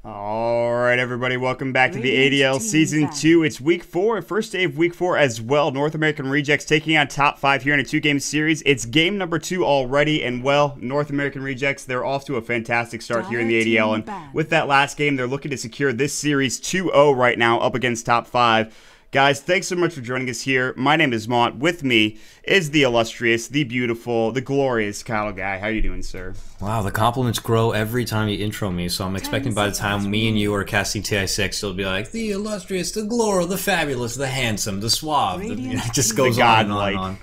All right, everybody, welcome back to the ADL Season 2. It's Week 4, first day of Week 4 as well. North American Rejects taking on Top 5 here in a two-game series. It's game number 2 already, and well, North American Rejects, they're off to a fantastic start here in the ADL, and with that last game, they're looking to secure this series 2-0 right now up against Top 5. Guys, thanks so much for joining us here. My name is Mont. With me is the illustrious, the beautiful, the glorious Kyle Guy. How you doing, sir? Wow, the compliments grow every time you intro me, so I'm expecting by the time me and you are casting TI6, you'll be like, the illustrious, the glorious, the fabulous, the handsome, the suave. It just goes on and on.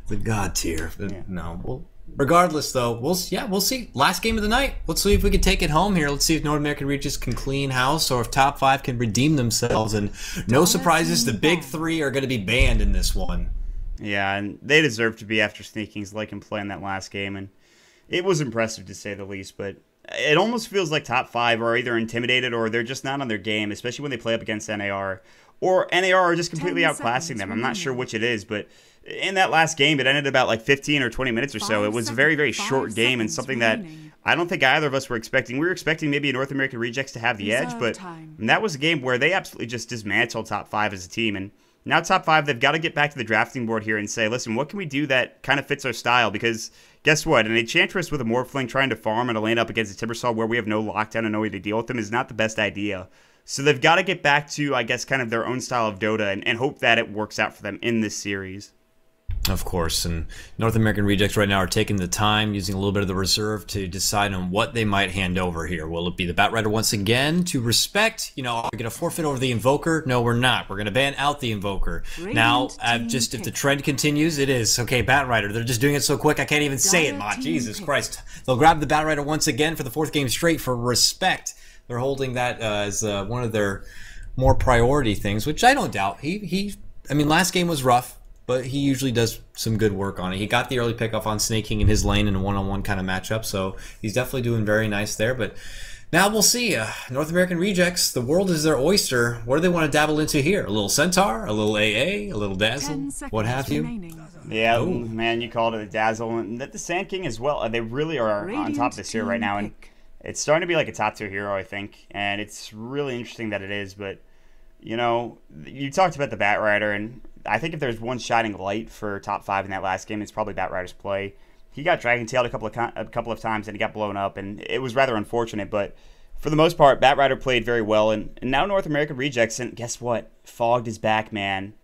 The god tier. No, well, regardless, though, we'll see. Last game of the night. Let's see if we can take it home here. Let's see if North American Rejects can clean house or if Top 5 can redeem themselves. And no surprises, the big three are going to be banned in this one. Yeah, and they deserve to be after sneakings like and playing that last game. And it was impressive to say the least, but it almost feels like Top 5 are either intimidated or they're just not on their game, especially when they play up against NAR. Or NAR are just completely outclassing them. I'm not sure which it is, but in that last game, it ended about like 15 or 20 minutes or so. It was a very, very short game and something that I don't think either of us were expecting. We were expecting maybe North American Rejects to have the edge, but that was a game where they absolutely just dismantled Top 5 as a team. And now Top 5, they've got to get back to the drafting board here and say, listen, what can we do that kind of fits our style? Because guess what? An Enchantress with a Morphling trying to farm and a lane up against a Timbersaw where we have no lockdown and no way to deal with them is not the best idea. So they've got to get back to, I guess, kind of their own style of Dota and hope that it works out for them in this series. Of course, and North American Rejects right now are taking the time, using a little bit of the reserve to decide on what they might hand over here. Will it be the Batrider once again to respect? You know, are we going to forfeit over the Invoker? No, we're not. We're going to ban out the Invoker. Now, just if the trend continues, it is. Okay, Batrider, they're just doing it so quick I can't even say it, Mott. Jesus Christ. They'll grab the Batrider once again for the 4th game straight for respect. They're holding that as one of their more priority things, which I don't doubt. I mean, last game was rough, but he usually does some good work on it. He got the early pickoff on Snake King in his lane in a one-on-one kind of matchup, so he's definitely doing very nice there. But now we'll see. North American Rejects, the world is their oyster. What do they want to dabble into here? A little Centaur, a little AA, a little Dazzle, what have you? Yeah, man, you called it a Dazzle. And the Sand King as well. They really are on top of this here right now. And it's starting to be like a top-tier hero, I think. And it's really interesting that it is. But, you know, you talked about the Batrider, and I think if there's one shining light for Top 5 in that last game, it's probably Batrider's play. He got Dragon-tailed a couple of times, and he got blown up, and it was rather unfortunate. But for the most part, Batrider played very well, and now North American Rejects, and guess what? Fogged is back, man.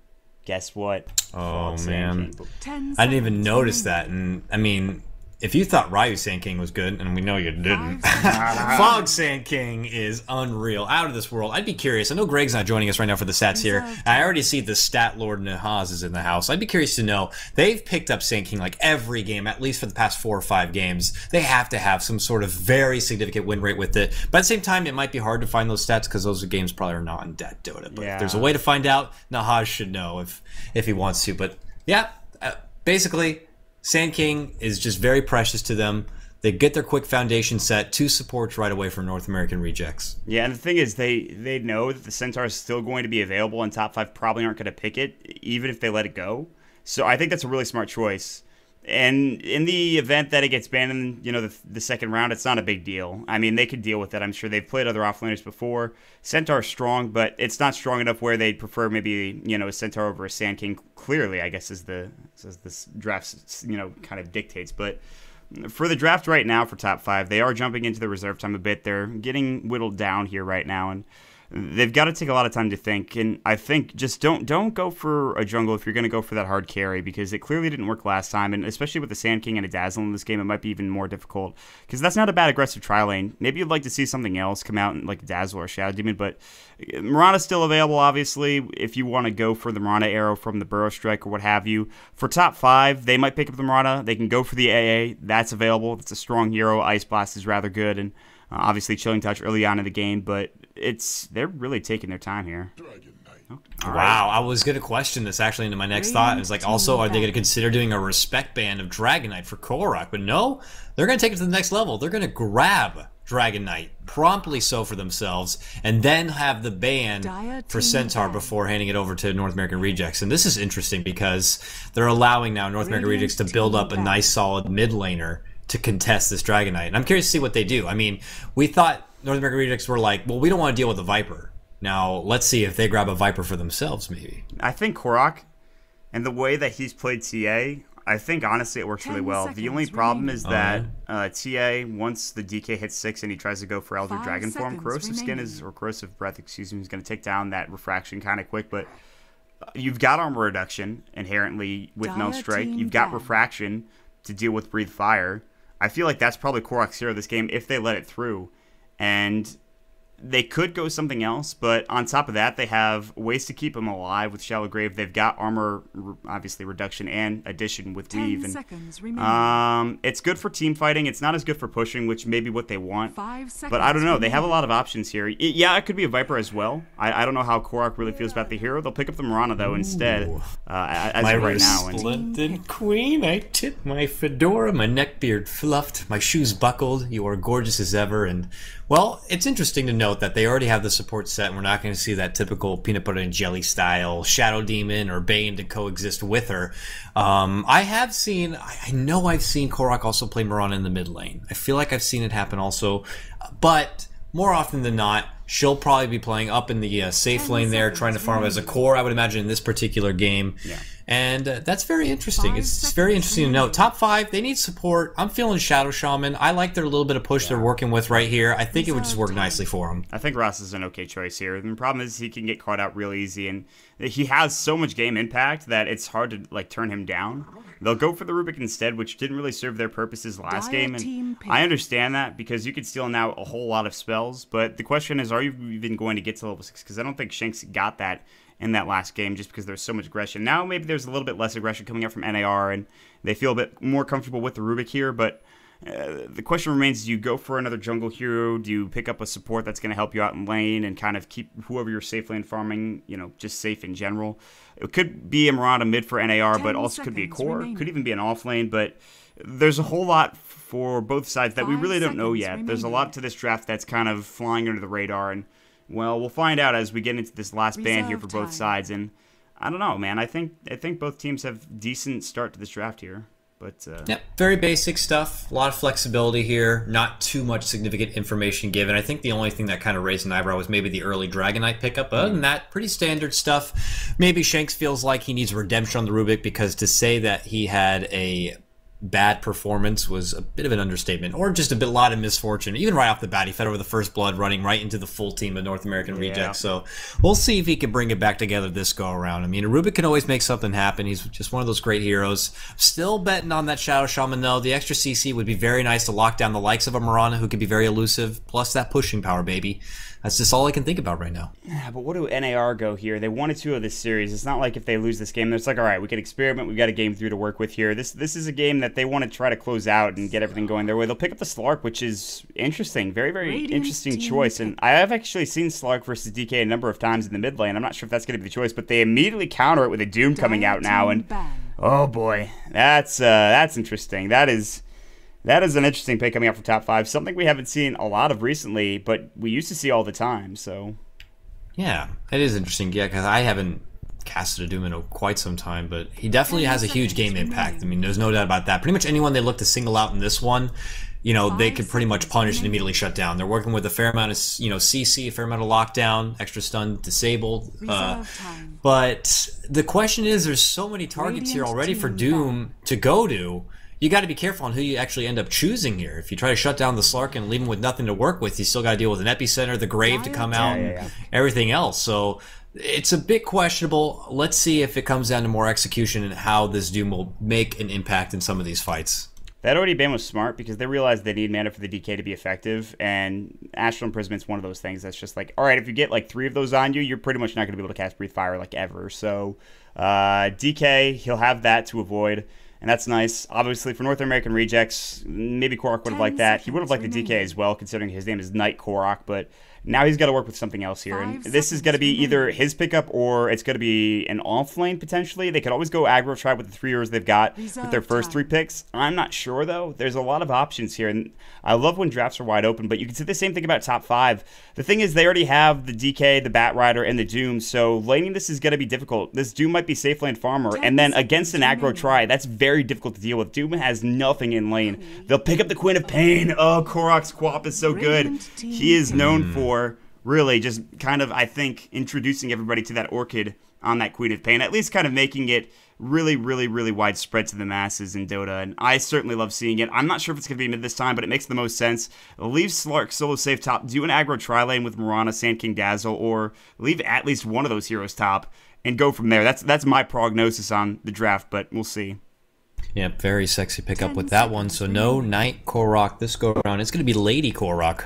Guess what? Oh, man. I didn't even notice that, and, I mean, if you thought Ryu Sand King was good, and we know you didn't, Fog Sand King is unreal, out of this world. I'd be curious. I know Greg's not joining us right now for the stats here. I already see the Stat Lord Nahaz is in the house. I'd be curious to know. They've picked up Sand King like every game, at least for the past 4 or 5 games. They have to have some sort of very significant win rate with it. But at the same time, it might be hard to find those stats because those games probably are not in that Dota. But if there's a way to find out, Nahaz should know if he wants to. But yeah, basically, Sand King is just very precious to them. They get their quick foundation set, 2 supports right away from North American Rejects. Yeah, and the thing is, they know that the Centaur is still going to be available, and Top 5 probably aren't going to pick it, even if they let it go. So I think that's a really smart choice. And in the event that it gets banned in, you know, the second round, it's not a big deal. I mean, they could deal with it. I'm sure they've played other offlaners before. Centaur's strong, but it's not strong enough where they'd prefer maybe, you know, a Centaur over a Sand King. Clearly, I guess, as this draft, you know, kind of dictates. But for the draft right now for Top 5, they are jumping into the reserve time a bit. They're getting whittled down here right now, and they've got to take a lot of time to think, and I think just don't go for a jungle if you're going to go for that hard carry, because it clearly didn't work last time, and especially with the Sand King and a Dazzle in this game, it might be even more difficult, because that's not a bad aggressive tri-lane. Maybe you'd like to see something else come out, like Dazzle or Shadow Demon, but Mirana's still available, obviously, if you want to go for the Mirana arrow from the Burrow Strike or what have you. For Top 5, they might pick up the Mirana. They can go for the AA. That's available. It's a strong hero. Ice Blast is rather good, and obviously Chilling Touch early on in the game, but they're really taking their time here. Wow, I was going to question this actually into my next thought. It was like, also, are they going to consider doing a respect ban of Dragon Knight for Korok? But no, they're going to take it to the next level. They're going to grab Dragon Knight, promptly so for themselves, and then have the ban for Centaur before handing it over to North American Rejects. And this is interesting because they're allowing now North American Rejects to build up a nice solid mid laner to contest this Dragon Knight. And I'm curious to see what they do. I mean, we thought North American Rejects were like, well, we don't want to deal with the Viper. Now, let's see if they grab a Viper for themselves, maybe. I think Korok, and the way that he's played TA, I think, honestly, it works really well. The only problem is that TA, once the DK hits 6 and he tries to go for Elder Dragon form, Corrosive Skin or Corrosive Breath, excuse me, is going to take down that refraction kind of quick, but you've got armor reduction inherently with Mel Strike. You've got refraction to deal with Breathe Fire. I feel like that's probably Korok's hero this game if they let it through. And they could go something else, but on top of that, they have ways to keep him alive with Shallow Grave. They've got armor, obviously, reduction and addition with Weave. And, it's good for team fighting. It's not as good for pushing, which may be what they want. But I don't know. They have a lot of options here. Yeah, it could be a Viper as well. I don't know how Korok really feels about the hero. They'll pick up the Mirana, though, instead, as my of right now. Resplendent queen, I tip my fedora, my neckbeard fluffed, my shoes buckled. You are gorgeous as ever, and... Well, it's interesting to note that they already have the support set, and we're not going to see that typical peanut butter and jelly style Shadow Demon or Bane to coexist with her. I know I've seen Korok also play Mirana in the mid lane. I feel like I've seen it happen also, but more often than not, she'll probably be playing up in the safe lane there, trying to farm as a core, I would imagine, in this particular game. Yeah. And that's very interesting. It's very interesting to note. Top 5, they need support. I'm feeling Shadow Shaman. I like their little bit of push they're working with right here. I think it would just work nicely for them. I think Ross is an okay choice here. And the problem is he can get caught out real easy, and he has so much game impact that it's hard to turn him down. They'll go for the Rubik instead, which didn't really serve their purposes last game, and I understand that because you could steal now a whole lot of spells, but the question is, are you even going to get to level 6? Because I don't think Shanks got that in that last game just because there's so much aggression. Now maybe there's a little bit less aggression coming out from NAR, and they feel a bit more comfortable with the Rubik here, but the question remains, do you go for another jungle hero? Do you pick up a support that's going to help you out in lane and kind of keep whoever you're safe lane farming, just safe in general? It could be a Mirana mid for NAR, but also could be a core. Could even be an off lane, but there's a whole lot for both sides that we really don't know yet. There's a lot to this draft that's kind of flying under the radar, and, well, we'll find out as we get into this last band here for both sides, and I don't know, man. I think both teams have decent start to this draft here. But, yep, very basic stuff. A lot of flexibility here. Not too much significant information given. I think the only thing that kind of raised an eyebrow was maybe the early Dragon Knight pickup. Other than that, pretty standard stuff. Maybe Shanks feels like he needs redemption on the Rubik, because to say that he had a bad performance was a bit of an understatement, or just a lot of misfortune. Even right off the bat, he fed over the first blood, running right into the full team of North American Rejects. So we'll see if he can bring it back together this go around. I mean, Rubik can always make something happen. He's just one of those great heroes. Still betting on that Shadow Shaman, though. The extra CC would be very nice to lock down the likes of a Mirana, who can be very elusive, plus that pushing power, baby. That's just all I can think about right now. Yeah, but what do NAR go here? They 1-2 of this series. It's not like if they lose this game, it's like, all right, we can experiment. We've got a game 3 to work with here. This is a game that they want to try to close out and get everything going their way. They'll pick up the Slark, which is interesting. Very, very interesting choice. And I have actually seen Slark versus DK a number of times in the mid lane. I'm not sure if that's going to be the choice, but they immediately counter it with a Doom coming out now. And oh boy, that's interesting. That is an interesting pick coming out from Top 5. Something we haven't seen a lot of recently, but we used to see all the time. So, yeah, it is interesting. Yeah, because I haven't casted a Doom in quite some time, but he definitely has a huge game impact. I mean, there's no doubt about that. Pretty much anyone they look to single out in this one, they could pretty much punish and immediately shut down. They're working with a fair amount of, CC, a fair amount of lockdown, extra stun, disabled. But the question is, there's so many targets here already for Doom to go to. You got to be careful on who you actually end up choosing here. If you try to shut down the Slark and leave him with nothing to work with, you still got to deal with an epicenter, the Grave to come out, and everything else. So it's a bit questionable. Let's see if it comes down to more execution and how this Doom will make an impact in some of these fights. That OD ban was smart because they realized they need mana for the DK to be effective, and Astral Imprisont's one of those things that's just like, all right, if you get like 3 of those on you, you're pretty much not going to be able to cast Breathe Fire like ever. So DK, he'll have that to avoid. And that's nice. Obviously, for North American Rejects, maybe Korok would have liked that. He would have liked the DK as well, considering his name is Knight Korok, but now he's got to work with something else here. And this is going to be either his pickup or it's going to be an off lane, potentially. They could always go aggro try with the 3 heroes they've got with their first 3 picks. I'm not sure, though. There's a lot of options here, and I love when drafts are wide open, but you can say the same thing about top 5. The thing is, they already have the DK, the Bat Rider, and the Doom, so laning this is going to be difficult. This Doom might be safe lane farmer, and then against an aggro try, that's very very difficult to deal with. Doom has nothing in lane. They'll pick up the Queen of Pain. Oh, Korok's Quap is so good. He is known for really just kind of, I think, introducing everybody to that Orchid on that Queen of Pain, at least kind of making it really, really, really widespread to the masses in Dota, and I certainly love seeing it. I'm not sure if it's going to be mid this time, but it makes the most sense. Leave Slark solo safe top, do an aggro tri-lane with Mirana, Sand King, Dazzle, or leave at least one of those heroes top, and go from there. That's my prognosis on the draft, but we'll see. Yeah, very sexy pickup with that one. So no Knight Korok this go around. It's going to be Lady Korok.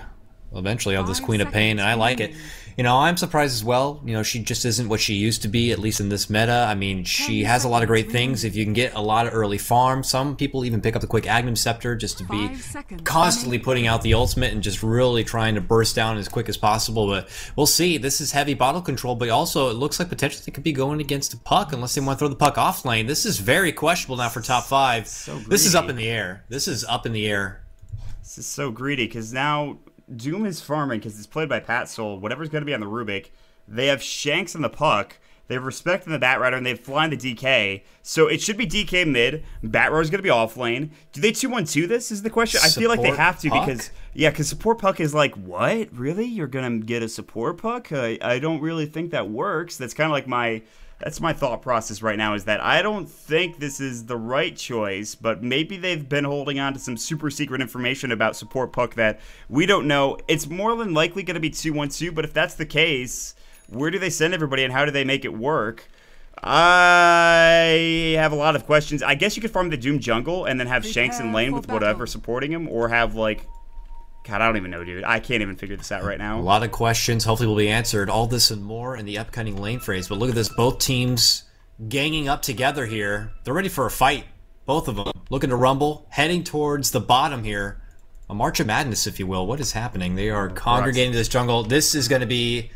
Eventually, of this Queen of Pain, and I like it. You know, I'm surprised as well. You know, she just isn't what she used to be, at least in this meta. I mean, she has a lot of great things. If you can get a lot of early farm, some people even pick up the quick Agnum Scepter just to be constantly putting out the ultimate and just really trying to burst down as quick as possible. But we'll see. This is heavy bottle control, but also it looks like potentially they could be going against a puck unless they want to throw the puck off lane. This is very questionable now for top 5. So this is up in the air. This is up in the air. This is so greedy because now Doom is farming because it's played by Pat Soul. Whatever's going to be on the Rubik. They have Shanks on the puck. They have Respect in the Batrider, and they have Fly in the DK. So it should be DK mid. Batrider is going to be off lane. Do they 2-1-2 this is the question? I feel like they have to puck? because support puck is like, what? Really? You're going to get a support puck? I don't really think that works. That's kind of like that's my thought process right now, is that I don't think this is the right choice, but maybe they've been holding on to some super secret information about support puck that we don't know. It's more than likely going to be 2-1-2, but if that's the case, where do they send everybody and how do they make it work? I have a lot of questions. I guess you could farm the Doom jungle and then have Shanks in lane with whatever supporting him, or have like... God, I don't even know, dude. I can't even figure this out right now. A lot of questions hopefully will be answered. All this and more in the upcoming lane phrase. But look at this. Both teams ganging up together here. They're ready for a fight. Both of them looking to rumble. Heading towards the bottom here. A March of Madness, if you will. What is happening? They are congregating to this jungle. This is going to be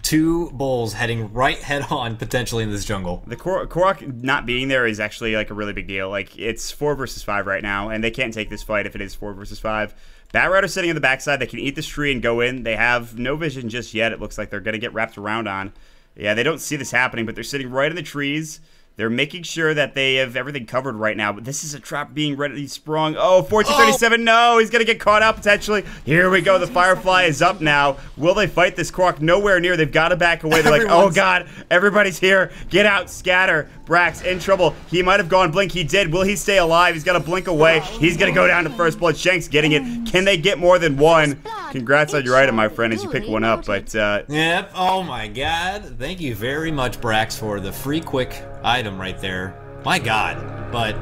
2 bulls heading right head on potentially in this jungle. The Korok not being there is actually like a really big deal. Like, it's 4 versus 5 right now, and they can't take this fight if it is 4 versus 5. Batrider sitting on the backside. They can eat this tree and go in. They have no vision just yet. It looks like they're going to get wrapped around on. Yeah, they don't see this happening, but they're sitting right in the trees. They're making sure that they have everything covered right now, but this is a trap being ready sprung. Oh, 1437, no, he's going to get caught out potentially. Here we go, the Firefly is up now. Will they fight this Korok? Nowhere near, they've got to back away. They're like, oh God, everybody's here. Get out, scatter. Brax in trouble. He might have gone blink, he did. Will he stay alive? He's got to blink away. He's going to go down to first blood. Shanks getting it. Can they get more than one? Congrats on your item, my friend, as you pick one up, but... Yep, oh my God. Thank you very much, Brax, for the free quick item right there. My God. But,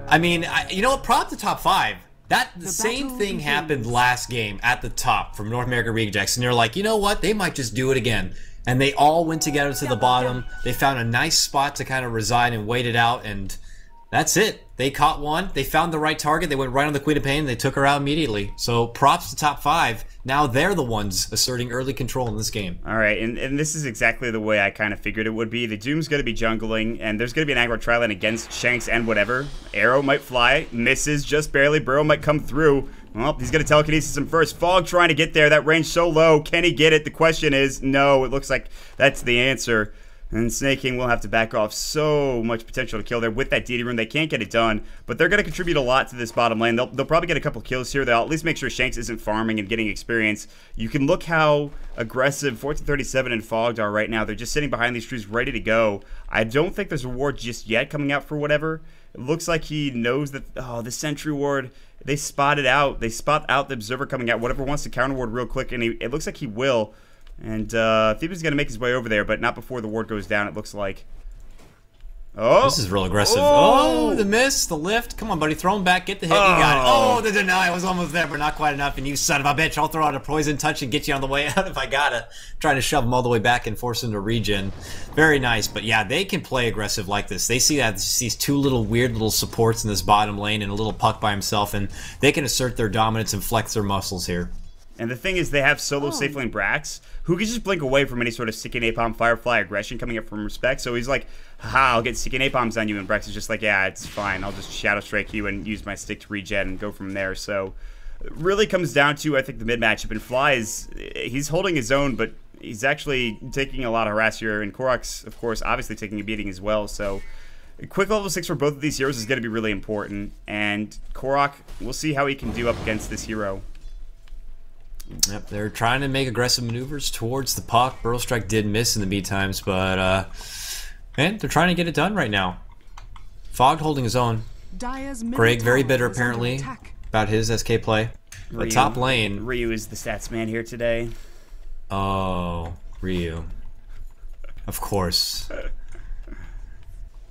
I mean, you know what? Prop to top 5. The same thing happened last game at the top from North American Rejects, and they're like, you know what? They might just do it again. And they all went together to the bottom. They found a nice spot to kind of reside and wait it out, and that's it. They caught one. They found the right target. They went right on the Queen of Pain. And they took her out immediately. So props to top 5. Now they're the ones asserting early control in this game. All right, and this is exactly the way I kind of figured it would be. The Doom's going to be jungling, and there's going to be an aggro tri-lane against Shanks and whatever. Arrow might fly, misses just barely. Burrow might come through. Well, he's going to telekinesis him first. Fog trying to get there. That range so low. Can he get it? The question is, no. It looks like that's the answer. And Snake King will have to back off. So much potential to kill there with that deity rune. They can't get it done, but they're going to contribute a lot to this bottom lane. They'll probably get a couple kills here. They'll at least make sure Shanks isn't farming and getting experience. You can look how aggressive 1437 and Fogged are right now. They're just sitting behind these trees ready to go. I don't think there's a ward just yet coming out for whatever. It looks like he knows that, oh, the sentry ward, they spot it out. They spot out the observer coming out. Whatever wants to counter ward real quick, and it looks like he will. And Phoebus is going to make his way over there, but not before the ward goes down, it looks like. Oh! This is real aggressive. Oh, the miss, the lift. Come on, buddy, throw him back, get the hit, you got it. Oh, the deny was almost there, but not quite enough. And you son of a bitch, I'll throw out a poison touch and get you on the way out if I gotta. Trying to shove him all the way back and force him to regen. Very nice, but yeah, they can play aggressive like this. They see that these 2 little weird little supports in this bottom lane and a little puck by himself, and they can assert their dominance and flex their muscles here. And the thing is, they have solo safe lane Brax, who can just blink away from any sort of sticky napalm Firefly aggression coming up from Respect. So he's like, haha, I'll get sticky napalms on you. And Brax is just like, yeah, it's fine. I'll just Shadow Strike you and use my stick to regen and go from there. So it really comes down to, I think, the mid matchup. And Fly he's holding his own, but he's actually taking a lot of harass here. And Korok's, of course, obviously taking a beating as well. So A quick level 6 for both of these heroes is going to be really important, and Korok, we'll see how he can do up against this hero. Yep, they're trying to make aggressive maneuvers towards the puck. Burrow Strike did miss in the B times, but man, they're trying to get it done right now. Fogged holding his own. Greg very bitter apparently about his SK play. But top lane, Ryu is the stats man here today. Oh, Ryu. Of course.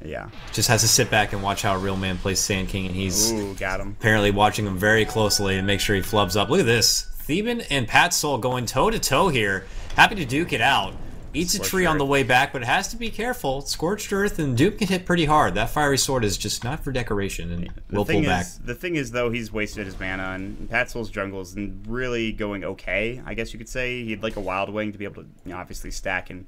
Yeah. Just has to sit back and watch how a real man plays Sand King, and he's got him. Apparently watching him very closely to make sure he flubs up. Look at this. Theban and Pat Soul going toe-to-toe here. Happy to duke it out. Eats a tree on the way back, but it has to be careful. Scorched Earth and Duke can hit pretty hard. That Fiery Sword is just not for decoration, and will pull back. The thing is, though, he's wasted his mana, and Pat Soul's jungle is really going okay, I guess you could say. He'd like a Wild Wing to be able to, obviously stack and...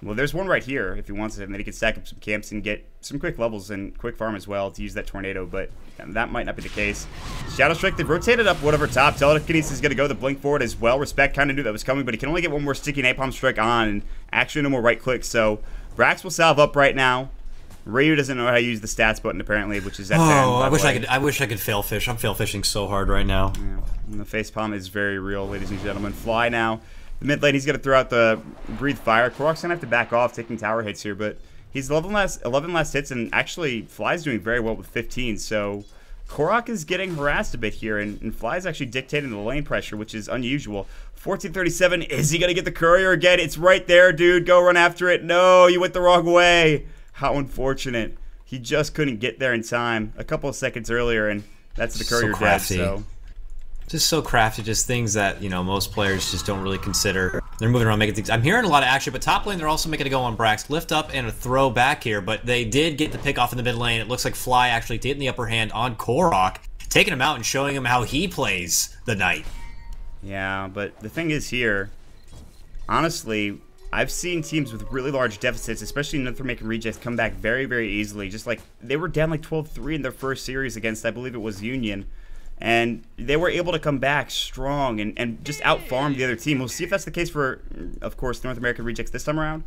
Well, there's one right here if he wants it, and then he can stack up some camps and get some quick levels and quick farm as well to use that tornado, but that might not be the case. Shadow Strike, they've rotated up whatever top. Telekinesis is going to go the blink forward as well. Respect kind of knew that was coming, but he can only get one more sticky Napalm Strike on, and actually no more right clicks, so Brax will salve up right now. Ryu doesn't know how to use the stats button apparently, which is at 10. I wish I could fail fish. I'm fail fishing so hard right now. Yeah, and the facepalm is very real, ladies and gentlemen. Fly now. The mid lane, he's going to throw out the Breathe Fire. Korok's going to have to back off, taking tower hits here, but he's 11 last hits, and actually Fly's doing very well with 15, so Korok is getting harassed a bit here, and Fly's actually dictating the lane pressure, which is unusual. 1437, is he going to get the courier again? It's right there, dude. Go run after it. No, you went the wrong way. How unfortunate. He just couldn't get there in time a couple of seconds earlier, and that's the courier dead, so... Just so crafty, just things that, most players just don't really consider. They're moving around making things. I'm hearing a lot of action, but top lane, they're also making a go on Brax. Lift up and a throw back here, but they did get the pick off in the mid lane. It looks like Fly actually getting the upper hand on Korok, taking him out and showing him how he plays the Knight. Yeah, but the thing is here, honestly, I've seen teams with really large deficits, especially North American Rejects, come back very, very easily. Just like, they were down like 12-3 in their first series against, I believe it was Union. And they were able to come back strong and just out-farm the other team. We'll see if that's the case for, of course, North American Rejects this time around.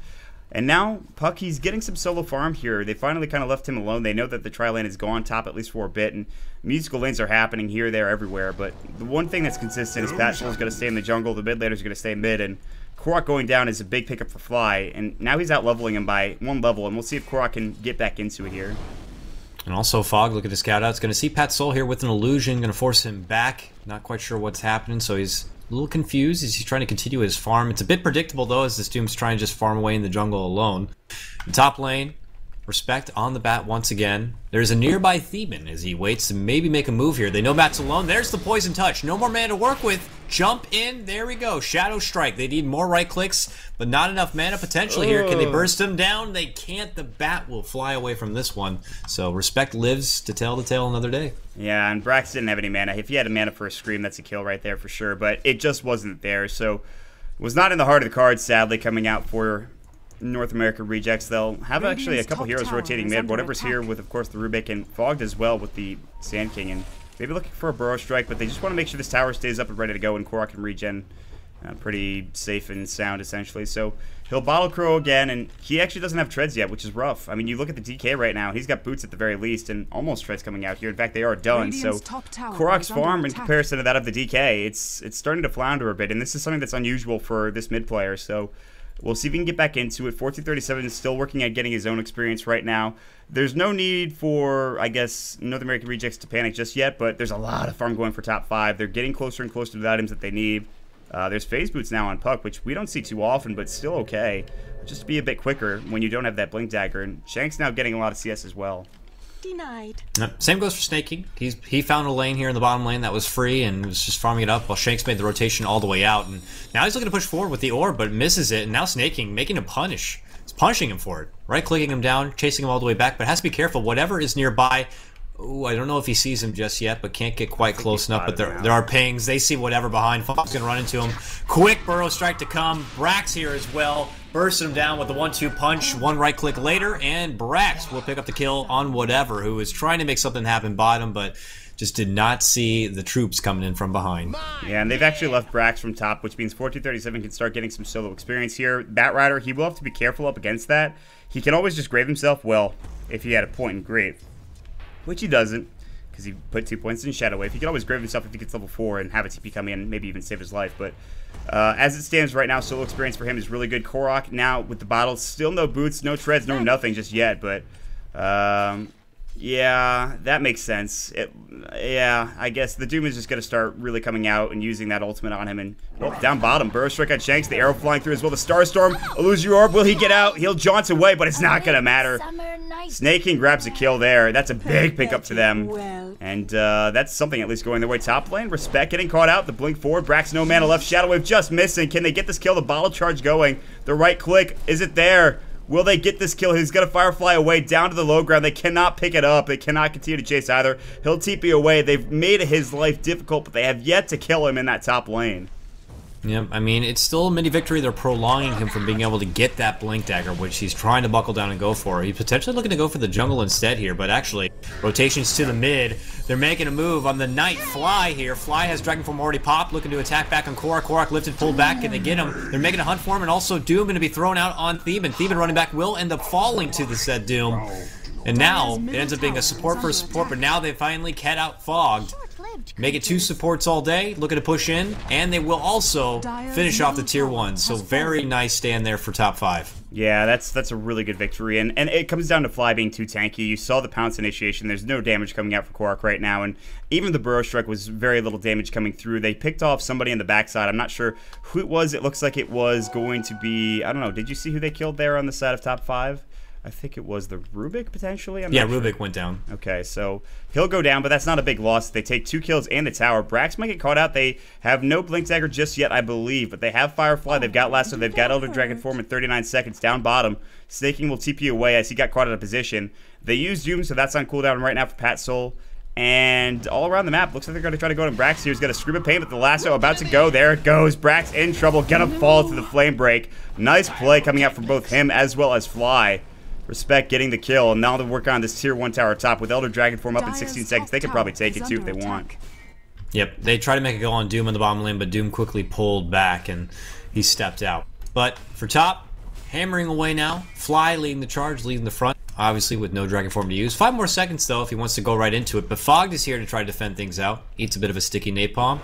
And now, Puck, he's getting some solo farm here. They finally kind of left him alone. They know that the tri-lane is gone top at least for a bit, and musical lanes are happening here, there, everywhere. But the one thing that's consistent is Pat Soul's going to stay in the jungle, the mid laner's going to stay mid, and Korok going down is a big pickup for Fly. And now he's out-leveling him by 1 level, and we'll see if Korok can get back into it here. And also Fog, look at his scout out. It's going to see Pat Soul here with an illusion, going to force him back. Not quite sure what's happening, so he's a little confused as he's trying to continue his farm. It's a bit predictable, though, as this Doom's trying to just farm away in the jungle alone. The top lane, Respect on the bat once again. There's a nearby Theban as he waits to maybe make a move here. They know Bat's alone. There's the Poison Touch. No more mana to work with. Jump in. There we go. Shadow Strike. They need more right clicks, but not enough mana potentially here. Can they burst him down? They can't. The Bat will fly away from this one. So Respect lives to tell the tale another day. Yeah, and Brax didn't have any mana. If he had a mana for a Scream, that's a kill right there for sure, but it just wasn't there. So it was not in the heart of the cards, sadly, coming out for North America Rejects. They'll have actually a couple heroes rotating mid. Whatever's here with, of course, the Rubik and Fogged as well with the Sand King, and maybe looking for a Burrow Strike, but they just want to make sure this tower stays up and ready to go, and Korok can regen pretty safe and sound, essentially. So he'll Bottle Crow again, and he actually doesn't have treads yet, which is rough. I mean, you look at the DK right now, he's got boots at the very least, and almost treads coming out here. In fact, they are done. So Korok's farm, in comparison to that of the DK, it's starting to flounder a bit, and this is something that's unusual for this mid player. So we'll see if we can get back into it. 1437 is still working at getting his own experience right now. There's no need for, I guess, North American Rejects to panic just yet, but there's a lot of farm going for top 5. They're getting closer and closer to the items that they need. There's phase boots now on Puck, which we don't see too often, but still okay. Just to be a bit quicker when you don't have that Blink Dagger. And Shank's now getting a lot of CS as well. Denied. Same goes for Snake King. He found a lane here in the bottom lane that was free and was just farming it up while Shanks made the rotation all the way out. And now he's looking to push forward with the orb, but misses it. And now Snake King making him punish. He's punishing him for it. Right-clicking him down, chasing him all the way back, but has to be careful. Whatever is nearby. Ooh, I don't know if he sees him just yet, but can't get quite close enough. But there are pings. They see whatever behind. Fox going to run into him. Quick Burrow Strike to come. Brax here as well. Bursting him down with the 1-2 punch. One right click later, and Brax will pick up the kill on whatever, who is trying to make something happen bottom, but just did not see the troops coming in from behind. Yeah, and they've actually left Brax from top, which means 1437 can start getting some solo experience here. Batrider, he will have to be careful up against that. He can always just grave himself, well, if he had a point in grave, which he doesn't, because he put 2 points in Shadow Wave. He can always grave himself if he gets level 4 and have a TP come in, maybe even save his life. But as it stands right now, solo experience for him is really good. Korok now with the bottle, still no boots, no treads, no nothing just yet. But yeah, that makes sense. Yeah, I guess the Doom is just going to start really coming out and using that ultimate on him. And down bottom, Burrow Strike on Shanks, the arrow flying through as well. The Starstorm, Illusory Orb, will he get out? He'll jaunt away, but it's not going to matter. Snake King grabs a kill there. That's a big pickup to them. And that's something at least going their way. Top lane, Respect getting caught out. The blink forward, Brax no mana left. Shadow Wave just missing. Can they get this kill? The bottle charge going. The right click, is it there? Will they get this kill? He's going to Firefly away down to the low ground. They cannot pick it up. They cannot continue to chase either. He'll TP away. They've made his life difficult, but they have yet to kill him in that top lane. Yep, I mean, it's still a mini victory. They're prolonging him from being able to get that Blink Dagger, which he's trying to buckle down and go for. He's potentially looking to go for the jungle instead here, but actually, rotations to the mid. They're making a move on the Knight Fly here. Fly has Dragon Form already popped, looking to attack back on Korok. Korok lifted, pulled back, and they get him. They're making a hunt for him, and also Doom going to be thrown out on Theban. Theban running back will end up falling to the said Doom. And now, it ends up being a support for a support, but now they finally cat out Fogged. Make it 2 supports all day, looking to push in, and they will also finish off the tier 1. So very nice stand there for top 5. Yeah, that's a really good victory, and it comes down to Fly being too tanky. You saw the Pounce initiation. There's no damage coming out for Korok right now, and even the Burrow Strike was very little damage coming through. They picked off somebody in the backside. I'm not sure who it was. It looks like it was going to be, I don't know, did you see who they killed there on the side of top 5? I think it was the Rubik, potentially? Yeah, Rubik went down. Okay, so he'll go down, but that's not a big loss. They take 2 kills and the tower. Brax might get caught out. They have no Blink Dagger just yet, I believe, but they have Firefly. They've got Lasso. They've got Elder Dragon Form in 39 seconds. Down bottom, Snaking will TP away as he got caught out of position. They use Doom, so that's on cooldown right now for Pat Soul. And all around the map, looks like they're going to try to go to Brax here. He's got a Scream of Pain, but the Lasso about to go. There it goes. Brax in trouble. Gonna fall to the Flame Break. Nice play coming out from both him as well as Fly. Respect getting the kill, and now they're working on this tier 1 tower top with Elder Dragon Form up in 16 seconds. They could probably take it too if they want. Yep, they tried to make a go on Doom in the bottom lane, but Doom quickly pulled back and he stepped out. But for top, hammering away now. Fly leading the charge, leading the front, obviously with no Dragon Form to use. 5 more seconds though if he wants to go right into it, but Fogged is here to try to defend things out. Eats a bit of a sticky napalm.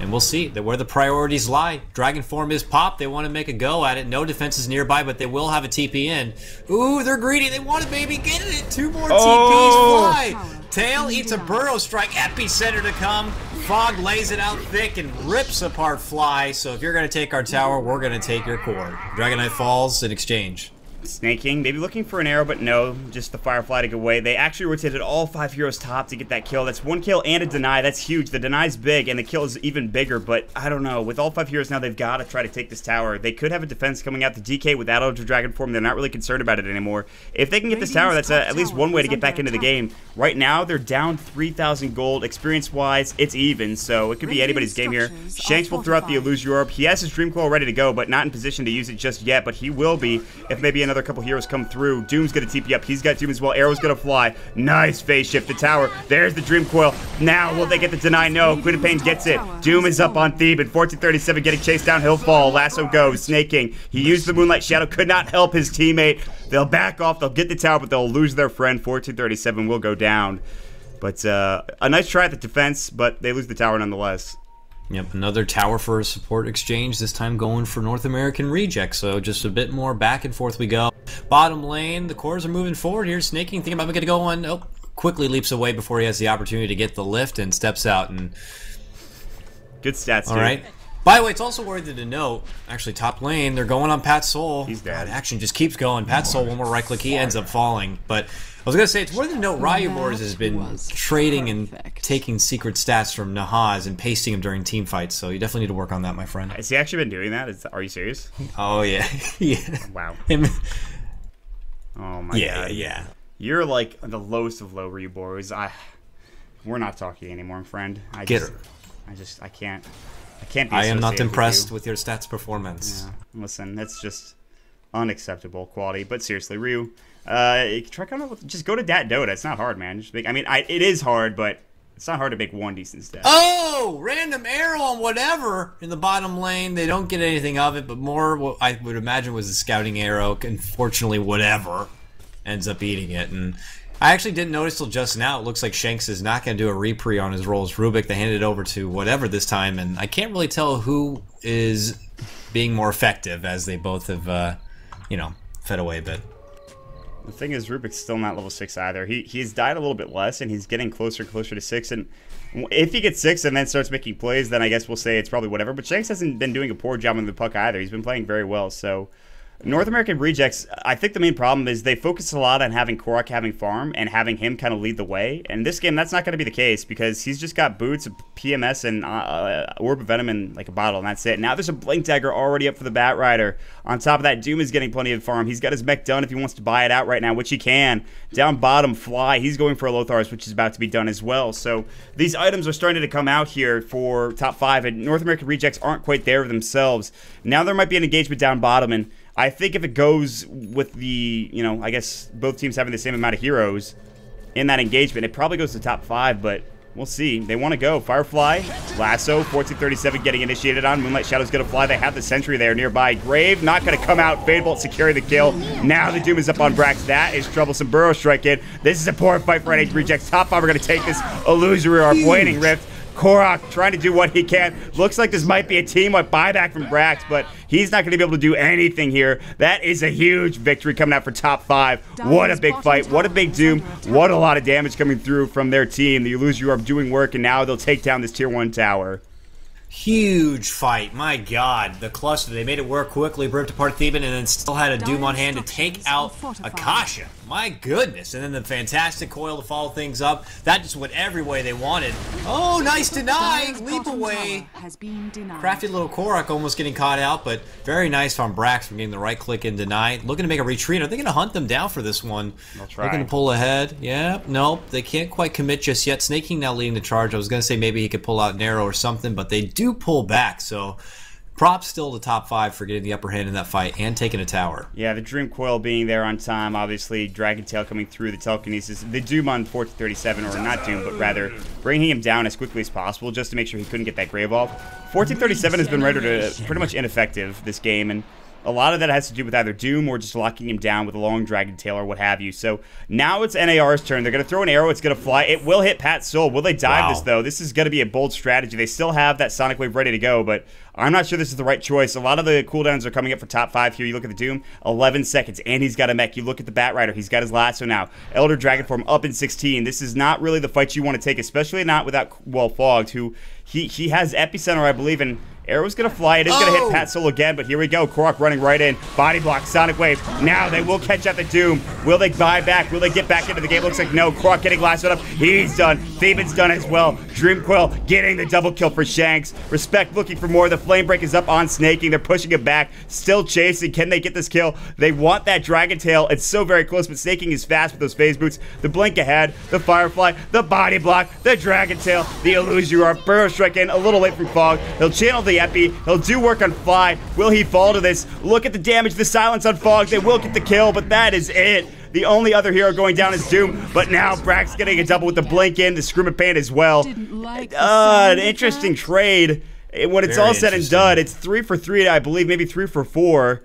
And we'll see where the priorities lie. Dragon Form is popped. They want to make a go at it. No defenses nearby, but they will have a TP in. Ooh, they're greedy. They want it, baby. Get it. 2 more TPs. Fly. Tail eats a Burrow Strike. Epicenter to come. Fog lays it out thick and rips apart Fly. So if you're going to take our tower, we're going to take your core. Dragonite falls in exchange. Snaking, maybe looking for an arrow, but no, just the Firefly to go away. They actually rotated all 5 heroes top to get that kill. That's 1 kill and a deny. That's huge. The deny's big, and the kill is even bigger, but I don't know. With all 5 heroes now, they've got to try to take this tower. They could have a defense coming out the DK without Elder Dragon Form. They're not really concerned about it anymore. If they can get this tower, that's at least one way to get back into the game. Right now, they're down 3,000 gold. Experience-wise, it's even, so it could be anybody's game here. Shanks will throw out the Illusory Orb. He has his Dream Coil ready to go, but not in position to use it just yet, but he will be if maybe another couple heroes come through. Doom's gonna TP up. He's got Doom as well. Arrow's gonna fly. Nice phase shift. The tower. There's the Dream Coil. Now, will they get the deny? No. Queen of Pain gets it. Doom is up on Theban. 1437 getting chased down. He'll fall. Lasso goes. Snaking. He used the Moonlight Shadow. Could not help his teammate. They'll back off. They'll get the tower, but they'll lose their friend. 1437 will go down. But a nice try at the defense, but they lose the tower nonetheless. Yep, another tower for a support exchange, this time going for North American Reject, so just a bit more back and forth we go. Bottom lane, the cores are moving forward here. Snaking, thinking about making a go on. Oh, quickly leaps away before he has the opportunity to get the lift and steps out. And good stats, all right. By the way, it's also worthy to note, actually, top lane, they're going on Pat Soul. He's dead. God, action just keeps going. Pat Soul, one more right click, he ends up falling. But I was going to say, it's worth to note, Ryubors has been trading and taking secret stats from Nahaz and pasting them during team fights, so you definitely need to work on that, my friend. Has he actually been doing that? Are you serious? Oh, yeah. Yeah. Wow. Him. Oh, my God. Yeah. You're like the lowest of low, Ryubors. We're not talking anymore, friend. I can't be I am not associated impressed with your stats performance. Yeah. Listen, that's just unacceptable quality. But seriously, Ryu, try kind of just go to Dota. It's not hard, man. Just it is hard, but It's not hard to make one decent stat. Oh, random arrow on whatever in the bottom lane. They don't get anything of it, but more what I would imagine was a scouting arrow. Unfortunately, whatever ends up eating it. And I actually didn't notice till just now. It looks like Shanks is not going to do a repre on his role as Rubik. They handed it over to whatever this time, and I can't really tell who is being more effective as they both have, you know, fed away a bit. The thing is, Rubik's still not level 6 either. He's died a little bit less, and he's getting closer and closer to 6. And if he gets 6 and then starts making plays, then I guess we'll say it's probably whatever. But Shanks hasn't been doing a poor job on the puck either. He's been playing very well. So North American Rejects, I think the main problem is they focus a lot on having Korok having farm and having him kind of lead the way. And this game, that's not going to be the case because he's just got boots, a PMS, and Orb of Venom in like a bottle, and that's it. Now there's a Blink Dagger already up for the Bat Rider. On top of that, Doom is getting plenty of farm. He's got his mech done if he wants to buy it out right now, which he can. Down bottom, Fly, he's going for a Lothar's, which is about to be done as well. So these items are starting to come out here for top 5, and North American Rejects aren't quite there themselves. Now there might be an engagement down bottom, and I think if it goes with the, you know, I guess both teams having the same amount of heroes in that engagement, it probably goes to top 5, but we'll see. They want to go. Firefly, Lasso, 1437 getting initiated on. Moonlight Shadow's going to fly. They have the sentry there nearby. Grave not going to come out. Fadebolt securing the kill. Now the Doom is up on Brax. That is troublesome. Burrow strike in. This is a poor fight for NH Rejects. Top 5 are going to take this illusory or Waning Rift. Korok trying to do what he can. Looks like this might be a team-wide buyback from Brax, but he's not going to be able to do anything here. That is a huge victory coming out for top 5. What a big fight. What a big Doom. What a lot of damage coming through from their team. The Illusory Orb doing work, and now they'll take down this tier 1 tower. Huge fight. My God. The cluster. They made it work quickly, ripped apart Theban, and then still had a Doom on hand to take out Akasha. My goodness. And then the fantastic coil to follow things up. That just went every way they wanted. Oh, nice deny. Leap away. Crafty little Korok almost getting caught out, but very nice from Brax from getting the right click and deny. Looking to make a retreat. Are they going to hunt them down for this one? They'll try. Looking to pull ahead. Yeah, nope. They can't quite commit just yet. Snake King now leading the charge. I was going to say maybe he could pull out an arrow or something, but they do pull back, so props still to top 5 for getting the upper hand in that fight and taking a tower. Yeah, the Dream Coil being there on time, obviously, Dragon Tail coming through, the telekinesis, the Doom on 1437, or not Doom, but rather bringing him down as quickly as possible just to make sure he couldn't get that Grave off. 1437 has been rendered pretty much ineffective this game, and a lot of that has to do with either Doom or just locking him down with a long Dragon Tail or what have you. So now it's NAR's turn. They're going to throw an arrow. It's going to fly. It will hit Pat's soul. Will they dive this, though? This is going to be a bold strategy. They still have that Sonic Wave ready to go, but I'm not sure this is the right choice. A lot of the cooldowns are coming up for top 5 here. You look at the Doom, 11 seconds, and he's got a mech. You look at the Bat Rider. He's got his lasso now. Elder Dragon Form up in 16. This is not really the fight you want to take, especially not without, well, Fogged, who he has Epicenter, I believe, and arrow's going to fly. It is going to hit Pat Soul again, but here we go. Korok running right in. Body block, Sonic Wave. Now they will catch out the Doom. Will they buy back? Will they get back into the game? Looks like no. Korok getting lassoed up. He's done. Theban's done as well. Dream Quill getting the double kill for Shanks. Respect looking for more. The Flame Break is up on Snaking. They're pushing it back. Still chasing. Can they get this kill? They want that Dragon Tail. It's so very close, but Snaking is fast with those phase boots. The Blink ahead. The Firefly. The Body block. The Dragon Tail. The Illusory Orb. Burrow Strike in. A little late from Fog. He'll channel the Epi. He'll do work on Fly. Will he fall to this? Look at the damage, the silence on Fog. They will get the kill, but that is it. The only other hero going down is Doom, but now Brax getting a double with the Blink in, the Scream of Pain as well. An interesting trade. When it's all said and done, it's 3 for 3, I believe, maybe 3 for 4.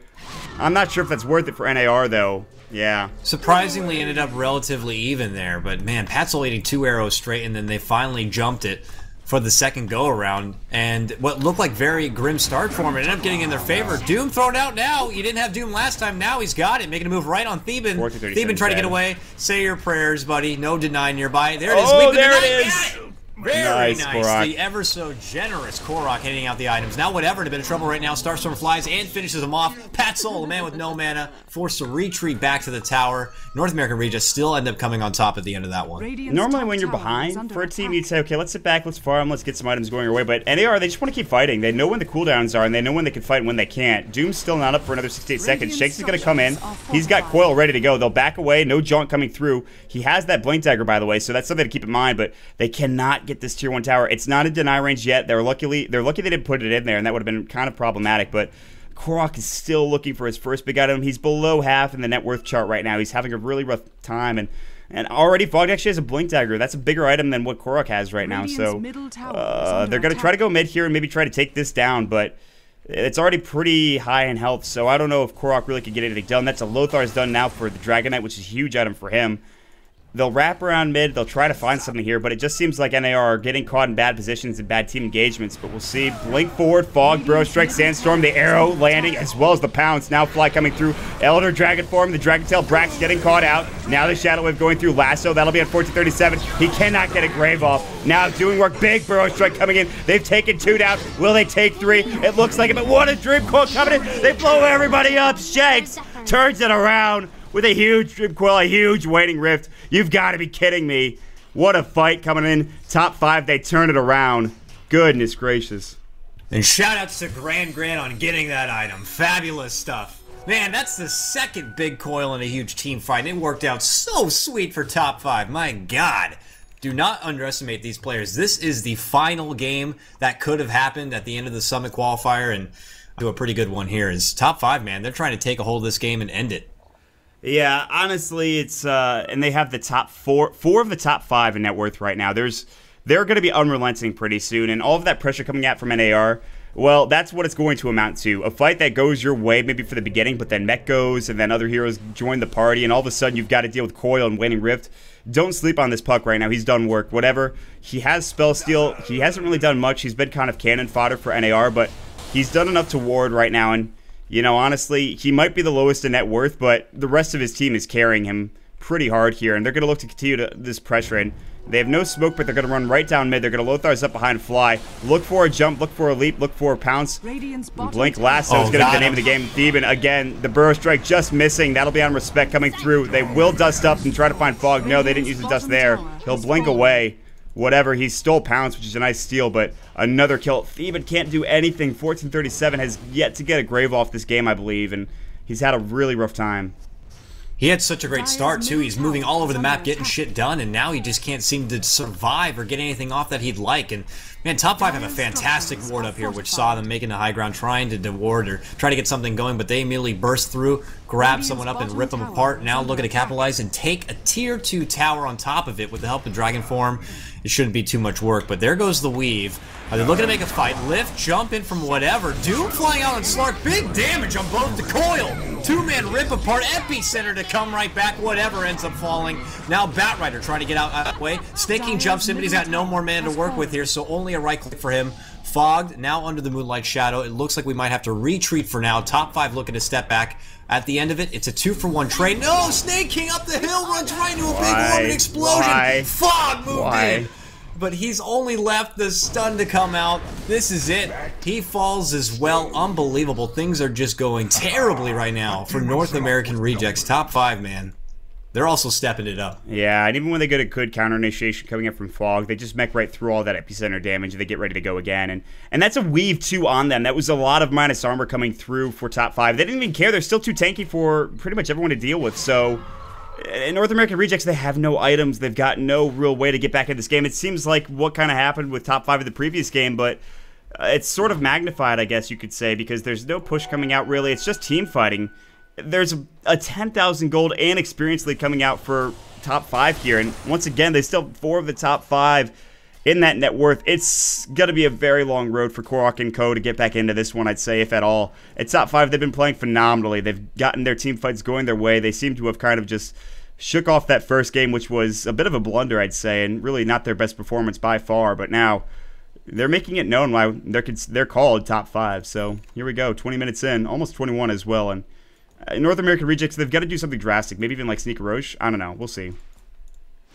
I'm not sure if that's worth it for NAR, though. Yeah. Surprisingly ended up relatively even there, but man, Pat's only eating 2 arrows straight, and then they finally jumped it for the second go-around, and what looked like very grim start for him, it ended up getting in their favor. Doom thrown out now. You didn't have Doom last time. Now he's got it, making a move right on Theban. Theban trying to get away. Say your prayers, buddy. No deny nearby. There it is. Oh, there it is. Very nice. The ever so generous Korok hitting out the items. Now whatever, in a bit of trouble right now. Starstorm flies and finishes him off. Pat Soul, the man with no mana, forced to retreat back to the tower. North American Regis still end up coming on top at the end of that one. Normally when you're behind for a team, you'd say, okay, let's sit back, let's farm, let's get some items going our way. But NAR, they just want to keep fighting. They know when the cooldowns are, and they know when they can fight and when they can't. Doom's still not up for another 68 seconds. Shakes is going to come in. He's got Coil ready to go. They'll back away. No jaunt coming through. He has that Blink Dagger, by the way, so that's something to keep in mind. But they cannot get this tier 1 tower. It's not in deny range yet. They're lucky they didn't put it in there, and that would have been kind of problematic. But Korok is still looking for his first big item. He's below half in the net worth chart right now. He's having a really rough time, and And already Fogg actually has a Blink Dagger. That's a bigger item than what Korok has right now. So they're going to try to go mid here and maybe try to take this down, but it's already pretty high in health, so I don't know if Korok really could get anything done. That's a Lothar's done now for the Dragon Knight, which is a huge item for him. They'll wrap around mid. They'll try to find something here, but it just seems like NAR are getting caught in bad positions and bad team engagements. But we'll see. Blink forward, Fog, Burrow Strike, Sandstorm, the arrow landing, as well as the pounce. Now Fly coming through. Elder Dragon form. The Dragon Tail Brax getting caught out. Now the Shadow Wave going through Lasso. That'll be at 1437. He cannot get a Grave off. Now doing work. Big Burrow Strike coming in. They've taken 2 down. Will they take 3? It looks like it, but what a Dream Coil coming in. They blow everybody up. Shanks turns it around with a huge Dream Coil, a huge Waning Rift. You've got to be kidding me. What a fight coming in. Top 5, they turn it around. Goodness gracious. And shout outs to Grand on getting that item. Fabulous stuff. Man, that's the second big coil in a huge team fight. And it worked out so sweet for Top 5. My God. Do not underestimate these players. This is the final game that could have happened at the end of the Summit qualifier. And do a pretty good one here is Top 5, man. They're trying to take a hold of this game and end it. Yeah, honestly, it's and they have the top four of the top 5 in net worth right now. They're going to be unrelenting pretty soon, and all of that pressure coming out from NAR, well, that's what it's going to amount to. A fight that goes your way maybe for the beginning, but then Mech goes, and then other heroes join the party, and all of a sudden you've got to deal with Coil and Waning Rift. Don't sleep on this Puck right now. He's done work, whatever. He has Spell Steal. He hasn't really done much. He's been kind of cannon fodder for NAR, but he's done enough to ward right now, and you know, honestly, he might be the lowest in net worth, but the rest of his team is carrying him pretty hard here, and they're going to look to continue this pressure in. They have no smoke, but they're going to run right down mid. They're going to Lothar's up behind Fly. Look for a jump, look for a leap, look for a pounce. Blink Lasso is going to be the name of the game. Theben, again, the Burrow Strike just missing. That'll be on Respect coming through. They will dust up and try to find Fog. No, they didn't use the dust there. He'll blink away. Whatever, he stole Pounce, which is a nice steal, but another kill. Theben can't do anything. 1437 has yet to get a Grave off this game, I believe, and he's had a really rough time. He had such a great start, too. He's moving all over the map, getting shit done, and now he just can't seem to survive or get anything off that he'd like. And, man, Top 5 have a fantastic ward up here, which saw them making the high ground, trying to ward or try to get something going, but they immediately burst through, grab someone up, and rip them apart. Now looking to capitalize and take a tier 2 tower on top of it with the help of Dragon Form. It shouldn't be too much work, but there goes the weave. Are they looking to make a fight? Lift, jump in from whatever. Doom flying out on Slark. Big damage on both the coil. 2-man rip apart. Epicenter to come right back. Whatever ends up falling. Now Batrider trying to get out of the way. Snaking jumps in, but he's got no more mana to work with here, so only a right click for him. Fogged, now under the Moonlight Shadow. It looks like we might have to retreat for now. Top 5 looking to step back. At the end of it, it's a 2-for-1 trade. No! Snake King up the hill, runs right into a big orbit explosion. Fog moved in. But he's only left the stun to come out. This is it. He falls as well. Unbelievable. Things are just going terribly right now for North American Rejects. Top 5, man. They're also stepping it up. Yeah, and even when they get a good counter initiation coming up from Fog, they just mech right through all that epicenter damage and they get ready to go again. And that's a weave too on them. That was a lot of minus armor coming through for Top 5. They didn't even care. They're still too tanky for pretty much everyone to deal with. So in North American Rejects, they have no items. They've got no real way to get back in this game. It seems like what kind of happened with Top 5 in the previous game, but it's sort of magnified, I guess you could say, because there's no push coming out really. It's just team fighting. There's a 10,000 gold and experience lead coming out for Top 5 here, and once again, they still have 4 of the top 5 in that net worth. It's going to be a very long road for Korok and Co. to get back into this one, I'd say, if at all. At Top 5, they've been playing phenomenally. They've gotten their team fights going their way. They seem to have kind of just shook off that first game, which was a bit of a blunder, I'd say, and really not their best performance by far, but now they're making it known why they're called Top 5. So here we go, 20 minutes in, almost 21 as well, and North American Rejects, they've got to do something drastic. Maybe even like Sneaker Roche. I don't know. We'll see.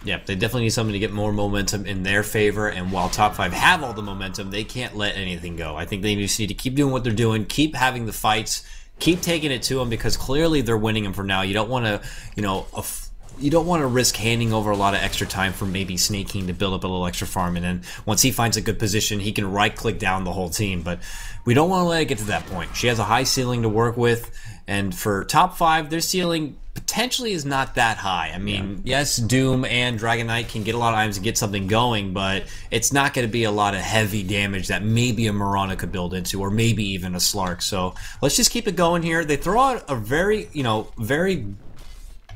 Yeah, they definitely need something to get more momentum in their favor. And while Top 5 have all the momentum, they can't let anything go. I think they just need to keep doing what they're doing, keep having the fights, keep taking it to them, because clearly they're winning them for now. You don't want to, you don't want to risk handing over a lot of extra time for maybe Snake King to build up a little extra farm, and then once he finds a good position, he can right-click down the whole team. But we don't want to let it get to that point. She has a high ceiling to work with, and for Top 5, their ceiling potentially is not that high. I mean, yes, Doom and Dragon Knight can get a lot of items and get something going, but it's not going to be a lot of heavy damage that maybe a Mirana could build into, or maybe even a Slark. So let's just keep it going here. They throw out a very, very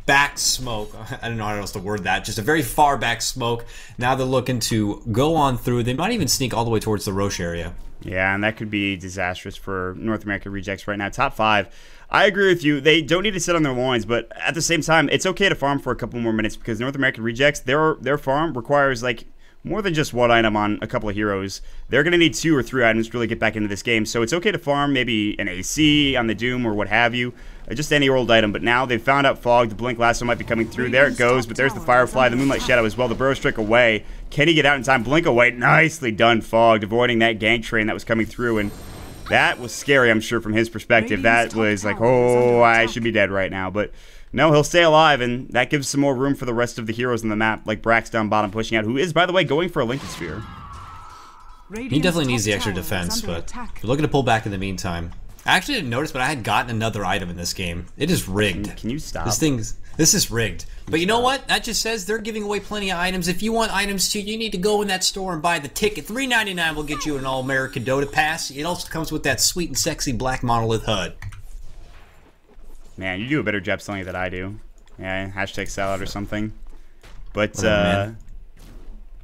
back smoke. I don't know how else to word that. Just a very far back smoke. Now they're looking to go on through. They might even sneak all the way towards the Roche area. Yeah, and that could be disastrous for North American Rejects right now. Top 5. I agree with you. They don't need to sit on their loins, but at the same time, it's okay to farm for a couple more minutes because North American Rejects, their farm requires like more than just one item on a couple of heroes. They're going to need 2 or 3 items to really get back into this game. So it's okay to farm maybe an AC on the Doom or what have you. Just any old item. But now they've found out Fog. The Blink Lasso might be coming through. There it goes. But there's the Firefly, the Moonlight Shadow as well. The Burrow Strike away. Can he get out in time? Blink away. Nicely done, Fog. Avoiding that gank train that was coming through. And that was scary, I'm sure, from his perspective. That was like, oh, I should be dead right now. But no, he'll stay alive, and that gives some more room for the rest of the heroes on the map, like Brax down bottom pushing out, who is, by the way, going for a Lincoln Sphere. He definitely needs the extra defense, but if you're looking to pull back in the meantime. I actually didn't notice, but I had gotten another item in this game. It is rigged. Can you stop? This is rigged. But you know what? That just says they're giving away plenty of items. If you want items too, you need to go in that store and buy the ticket. $3.99 will get you an All-American Dota Pass. It also comes with that sweet and sexy black monolith HUD. Man, you do a better job selling it than I do. Yeah, hashtag salad or something. But,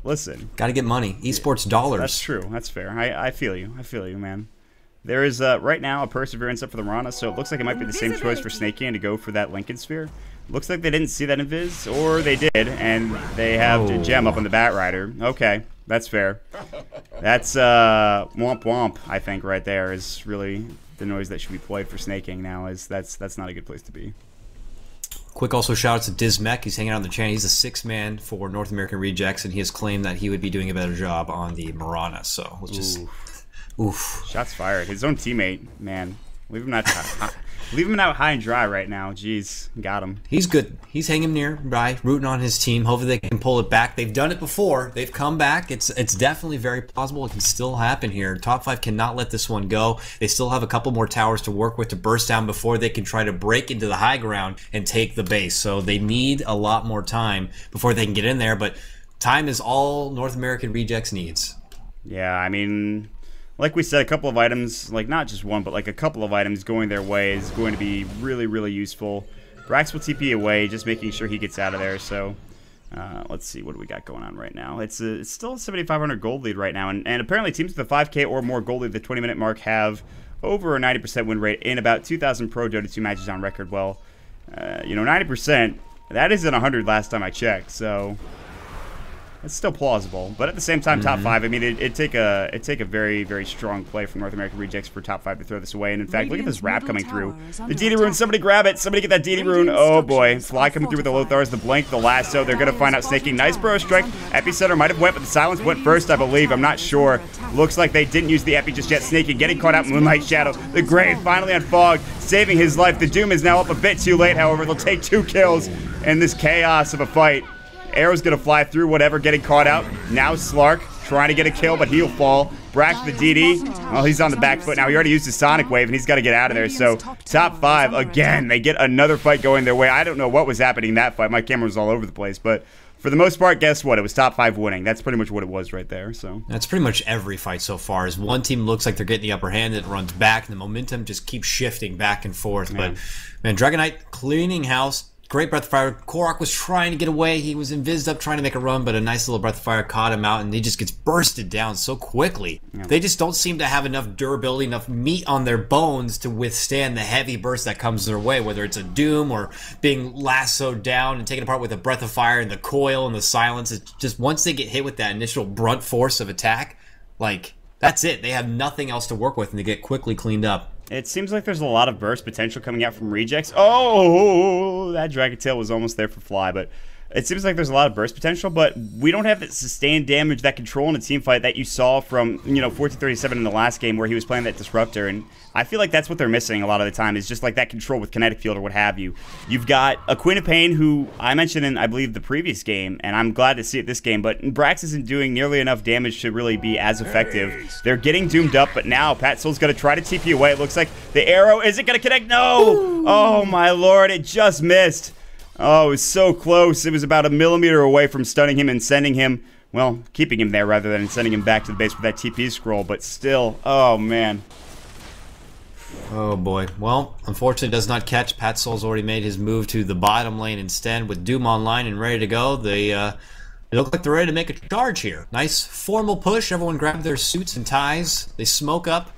listen. Gotta get money. Esports dollars. That's true. That's fair. I feel you. I feel you, man. There is, right now, a Perseverance up for the Marana, so it looks like it might be the same choice for Snakey to go for that Lincoln Sphere. Looks like they didn't see that invis, or they did, and they have a gem up on the Batrider. Okay, that's fair. That's, womp womp, I think, right there is really the noise that should be played for snaking now, is that's not a good place to be. Quick also shout out to Dizmec. He's hanging out in the channel. He's a 6th man for North American Rejects, and he has claimed that he would be doing a better job on the Marana, so let's just... Oof. Shots fired. His own teammate, man. Leave him out high and dry right now. Jeez, got him. He's good. He's hanging nearby, rooting on his team. Hopefully they can pull it back. They've done it before. They've come back. It's definitely very possible. It can still happen here. Top 5 cannot let this one go. They still have a couple more towers to work with to burst down before they can try to break into the high ground and take the base. So they need a lot more time before they can get in there. But time is all North American Rejects needs. Yeah, I mean, like we said, a couple of items, like not just one, but like a couple of items going their way is going to be really, really useful. Brax will TP away, just making sure he gets out of there. So let's see, what do we got going on right now? It's still a 7,500 gold lead right now, and apparently teams with a 5K or more gold lead at the 20-minute mark have over a 90% win rate in about 2,000 pro Dota 2 matches on record. Well, you know, 90%, that isn't 100 last time I checked, so... It's still plausible, but at the same time, top 5. I mean, it'd take a very, very strong play from North American Rejects for top 5 to throw this away. And in fact, look at this wrap coming through. The DD rune, somebody grab it. Somebody get that DD rune. Oh boy, Fly coming through with the Lothars, the Blink, the Lasso. They're gonna find out Snaking. Nice Burrow Strike. Epicenter might have went, but the Silence went first, I believe. I'm not sure. Looks like they didn't use the Epi just yet. Snaking getting caught out. Moonlight Shadow. The Grave finally on Fog, saving his life. The Doom is now up a bit too late. However, they'll take 2 kills in this chaos of a fight. Arrow's gonna fly through, whatever, getting caught out. Now Slark trying to get a kill, but he'll fall. Brax the DD. Well, he's on the back foot now. He already used his Sonic Wave, and he's got to get out of there. So, top 5, again, they get another fight going their way. I don't know what was happening in that fight. My camera was all over the place. But for the most part, guess what? It was top 5 winning. That's pretty much what it was right there. So that's pretty much every fight so far. As one team looks like they're getting the upper hand, it runs back, and the momentum just keeps shifting back and forth. Man. But, man, Dragonite cleaning house. Great Breath of Fire. Korok was trying to get away. He was invised up trying to make a run, but a nice little Breath of Fire caught him out, and he just gets bursted down so quickly. Yeah. They just don't seem to have enough durability, enough meat on their bones to withstand the heavy burst that comes their way, whether it's a Doom or being lassoed down and taken apart with a Breath of Fire and the coil and the silence. It's just once they get hit with that initial brunt force of attack, like, that's it. They have nothing else to work with, and they get quickly cleaned up. It seems like there's a lot of burst potential coming out from Rejects. Oh, that Dragon Tail was almost there for Fly, but it seems like there's a lot of burst potential, but we don't have that sustained damage, that control in a team fight that you saw from, you know, 1437 in the last game where he was playing that Disruptor, and I feel like that's what they're missing a lot of the time, is just like that control with Kinetic Field or what have you. You've got a Queen of Pain who I mentioned in, I believe, the previous game, and I'm glad to see it this game, but Brax isn't doing nearly enough damage to really be as effective. They're getting doomed up, but now Pat Soul's going to try to TP away. It looks like the arrow isn't going to connect. No! Ooh. Oh, my lord, it just missed. Oh, it was so close. It was about a millimeter away from stunning him and sending him, well, keeping him there rather than sending him back to the base with that TP scroll, but still, oh, man. Oh boy. Well, unfortunately does not catch. Pat Soul's already made his move to the bottom lane instead with Doom online and ready to go. They look like they're ready to make a charge here. Nice formal push. Everyone grab their suits and ties. They smoke up.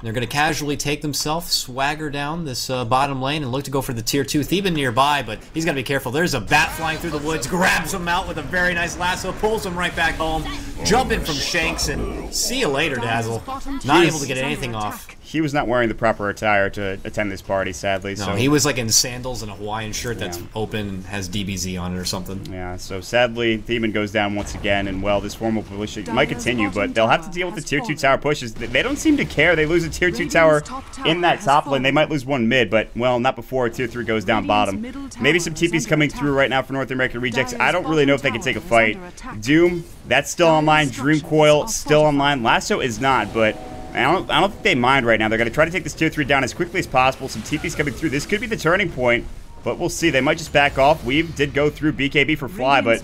They're going to casually take themselves, swagger down this bottom lane, and look to go for the tier 2. Thieban nearby, but he's got to be careful. There's a bat flying through the woods, grabs him out with a very nice lasso, pulls him right back home, jumping from Shanks, and see you later, Dazzle. Not able to get anything off. He was not wearing the proper attire to attend this party, sadly. No, so he was like in sandals and a Hawaiian shirt that's open and has DBZ on it or something. Yeah, so sadly, Thieban goes down once again, and well, this formal push might continue, but they'll have to deal with the tier 2 tower pushes. They don't seem to care. They lose a tier 2 tower in that top lane. They might lose one mid, but well, not before tier 3 goes down bottom. Maybe some TP's coming through right now for North American Rejects. I don't really know if they can take a fight. Doom, that's still online. Dream Coil, still online. Lasso is not, but I don't think they mind right now. They're going to try to take this tier 3 down as quickly as possible. Some TP's coming through. This could be the turning point, but we'll see. They might just back off. Weave did go through BKB for Fly, but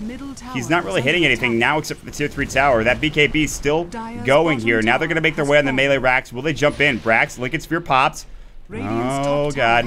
he's not really hitting anything now except for the tier 3 tower. That BKB is still going here. Now they're going to make their way on the melee racks. Will they jump in? Brax, Lincoln Sphere popped. Oh, God.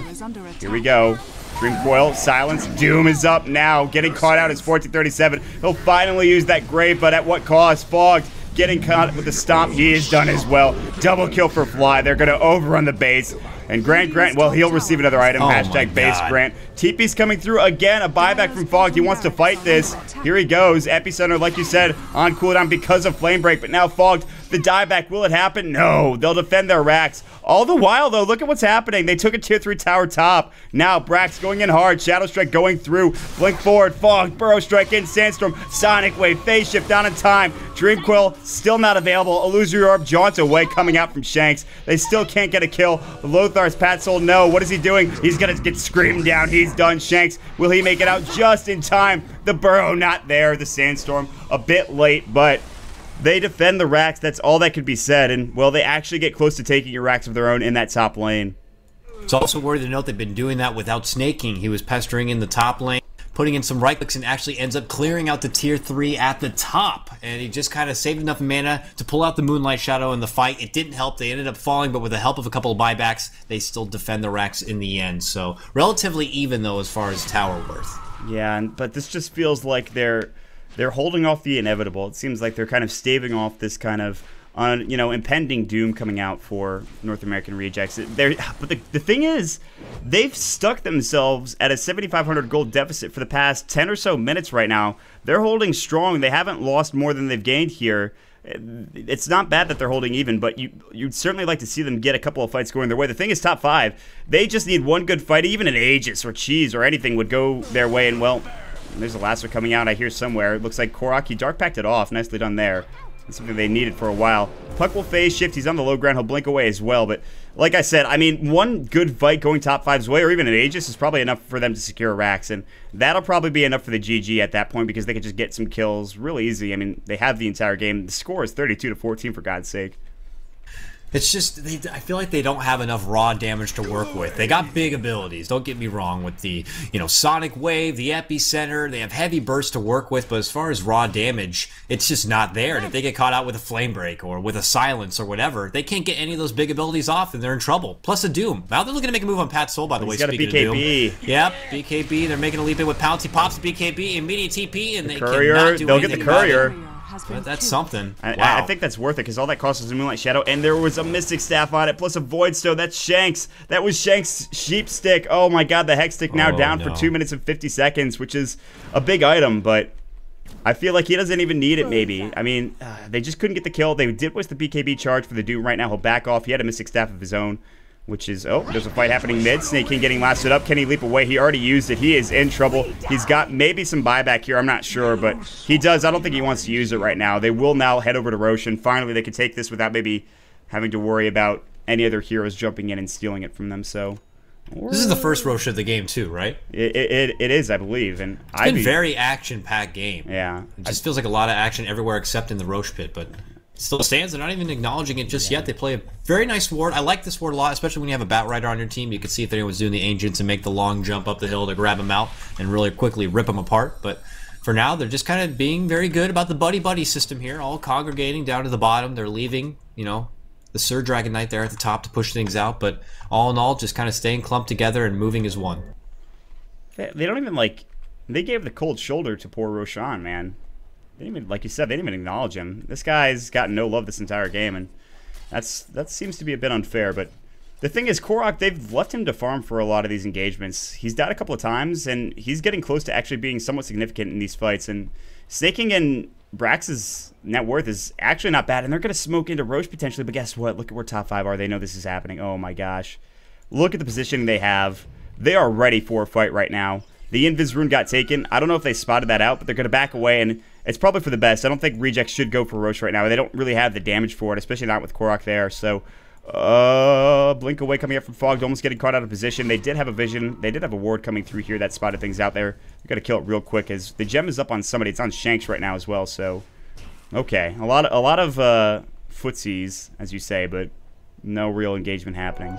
Here we go. Dream Coil, silence. Doom is up now. Getting caught out is 1437. He'll finally use that grave, but at what cost? Fogged. Getting caught with the stomp, he is done as well. Double kill for Fly. They're going to overrun the base. And Grant, well, he'll receive another item. Hashtag base Grant. TP's coming through again. A buyback from Fog. He wants to fight this. Here he goes. Epicenter, like you said, on cooldown because of Flame Break. But now Fogged, the dieback. Will it happen? No. They'll defend their racks. All the while, though, look at what's happening. They took a tier 3 tower top. Now Brax going in hard. Shadow Strike going through. Blink forward. Fog. Burrow Strike in. Sandstorm. Sonic Wave. Phase Shift down in time. Dream Quill still not available. Illusory Orb jaunts away coming out from Shanks. They still can't get a kill. Lothar's Pat Soul, no. What is he doing? He's going to get screamed down. He's done. Shanks, will he make it out just in time? The Burrow not there. The Sandstorm a bit late, but they defend the racks. That's all that could be said. And, well, they actually get close to taking your racks of their own in that top lane. It's also worthy to note they've been doing that without snaking. He was pestering in the top lane, putting in some right clicks, and actually ends up clearing out the tier 3 at the top. And he just kind of saved enough mana to pull out the Moonlight Shadow in the fight. It didn't help. They ended up falling, but with the help of a couple of buybacks, they still defend the racks in the end. So relatively even, though, as far as tower worth. Yeah, but this just feels like they're holding off the inevitable. It seems like they're kind of staving off this kind of impending doom coming out for North American Rejects. But the thing is, they've stuck themselves at a 7,500 gold deficit for the past 10 or so minutes right now. They're holding strong. They haven't lost more than they've gained here. It's not bad that they're holding even, but you'd certainly like to see them get a couple of fights going their way. The thing is, top 5, they just need one good fight. Even an Aegis or Cheese or anything would go their way, and well, there's a lasso coming out, I hear somewhere. It looks like Koraki Dark packed it off. Nicely done there. It's something they needed for a while. Puck will phase shift. He's on the low ground. He'll blink away as well. But like I said, I mean, one good fight going top 5's way, or even an Aegis, is probably enough for them to secure racks. And that'll probably be enough for the GG at that point because they can just get some kills real easy. I mean, they have the entire game. The score is 32-14, for God's sake. It's just, I feel like they don't have enough raw damage to work with. They got big abilities, don't get me wrong, with the, Sonic Wave, the Epicenter. They have heavy bursts to work with, but as far as raw damage, it's just not there. And if they get caught out with a Flame Break or with a Silence or whatever, they can't get any of those big abilities off, and they're in trouble. Plus a Doom. Now they're looking to make a move on Pat Soul, by the way, speaking of Doom. Yep, BKB. They're making a leap in with Pouncy. Pops the BKB, immediate TP, and they cannot do They'll get the Courier. But that's something. Wow. I think that's worth it because all that cost was a Moonlight Shadow, and there was a Mystic Staff on it, plus a Void Stone. That's Shanks. That was Shanks' Sheep Stick. Oh my God, the Hex Stick now down for 2 minutes and 50 seconds, which is a big item, but I feel like he doesn't even need it, maybe. I mean, they just couldn't get the kill. They did waste the BKB charge for the Doom. Right now, he'll back off. He had a Mystic Staff of his own, which is, there's a fight happening mid. Snake King getting lasted up. Can he leap away? He already used it. He is in trouble. He's got maybe some buyback here. I'm not sure, but he does. I don't think he wants to use it right now. They will now head over to Roshan. Finally, they can take this without maybe having to worry about any other heroes jumping in and stealing it from them, so... This is the first Roshan of the game, too, right? It is, I believe. And it's been a very action-packed game. Yeah. It just feels like a lot of action everywhere except in the Roche pit, but... still stands. They're not even acknowledging it just yet. They play a very nice ward. I like this ward a lot, especially when you have a Bat Rider on your team. You can see if anyone's doing the Ancients and make the long jump up the hill to grab them out and really quickly rip them apart. But for now, they're just kind of being very good about the buddy-buddy system here, all congregating down to the bottom. They're leaving, the Surge Dragon Knight there at the top to push things out, but all in all, just kind of staying clumped together and moving as one. They don't even, like, they gave the cold shoulder to poor Roshan, man. They didn't even, like you said, they didn't even acknowledge him. This guy's gotten no love this entire game, and that seems to be a bit unfair, but the thing is, Korok, they've left him to farm for a lot of these engagements. He's died a couple of times, and he's getting close to actually being somewhat significant in these fights, and snaking in Brax's net worth is actually not bad, and they're going to smoke into Roche potentially, but guess what? Look at where top 5 are. They know this is happening. Oh my gosh. Look at the positioning they have. They are ready for a fight right now. The Invis rune got taken. I don't know if they spotted that out, but they're going to back away, and it's probably for the best. I don't think Rejects should go for Roche right now. They don't really have the damage for it, especially not with Korok there, so blink away coming up from Fogged, almost getting caught out of position. They did have a vision. They did have a ward coming through here that spotted things out there. We got to kill it real quick as the gem is up on somebody. It's on Shanks right now as well. So, okay, a lot of footsies, as you say, but no real engagement happening.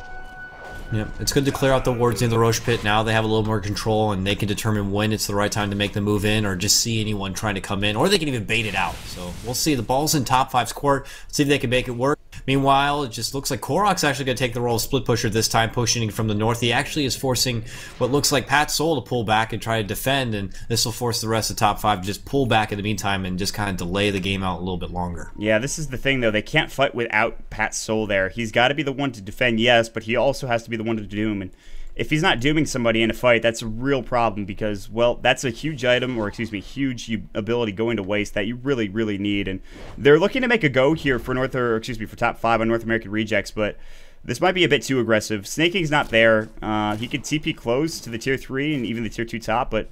Yep, it's good to clear out the wards in the Roche pit. Now they have a little more control, and they can determine when it's the right time to make the move in, or just see anyone trying to come in, or they can even bait it out. So we'll see. The ball's in top 5's court. See if they can make it work. Meanwhile, it just looks like Korok's actually going to take the role of split pusher this time, pushing from the north. He actually is forcing what looks like Pat Soul to pull back and try to defend, and this will force the rest of top 5 to just pull back in the meantime and just kind of delay the game out a little bit longer. Yeah, this is the thing, though. They can't fight without Pat Soul there. He's got to be the one to defend, yes, but he also has to be the one to doom, and if he's not dooming somebody in a fight, that's a real problem because, well, that's a huge item, or excuse me, huge ability going to waste that you really, really need. And they're looking to make a go here for for top 5 on North American Rejects, but this might be a bit too aggressive. Snaking's not there. He could TP close to the tier 3 and even the tier 2 top, but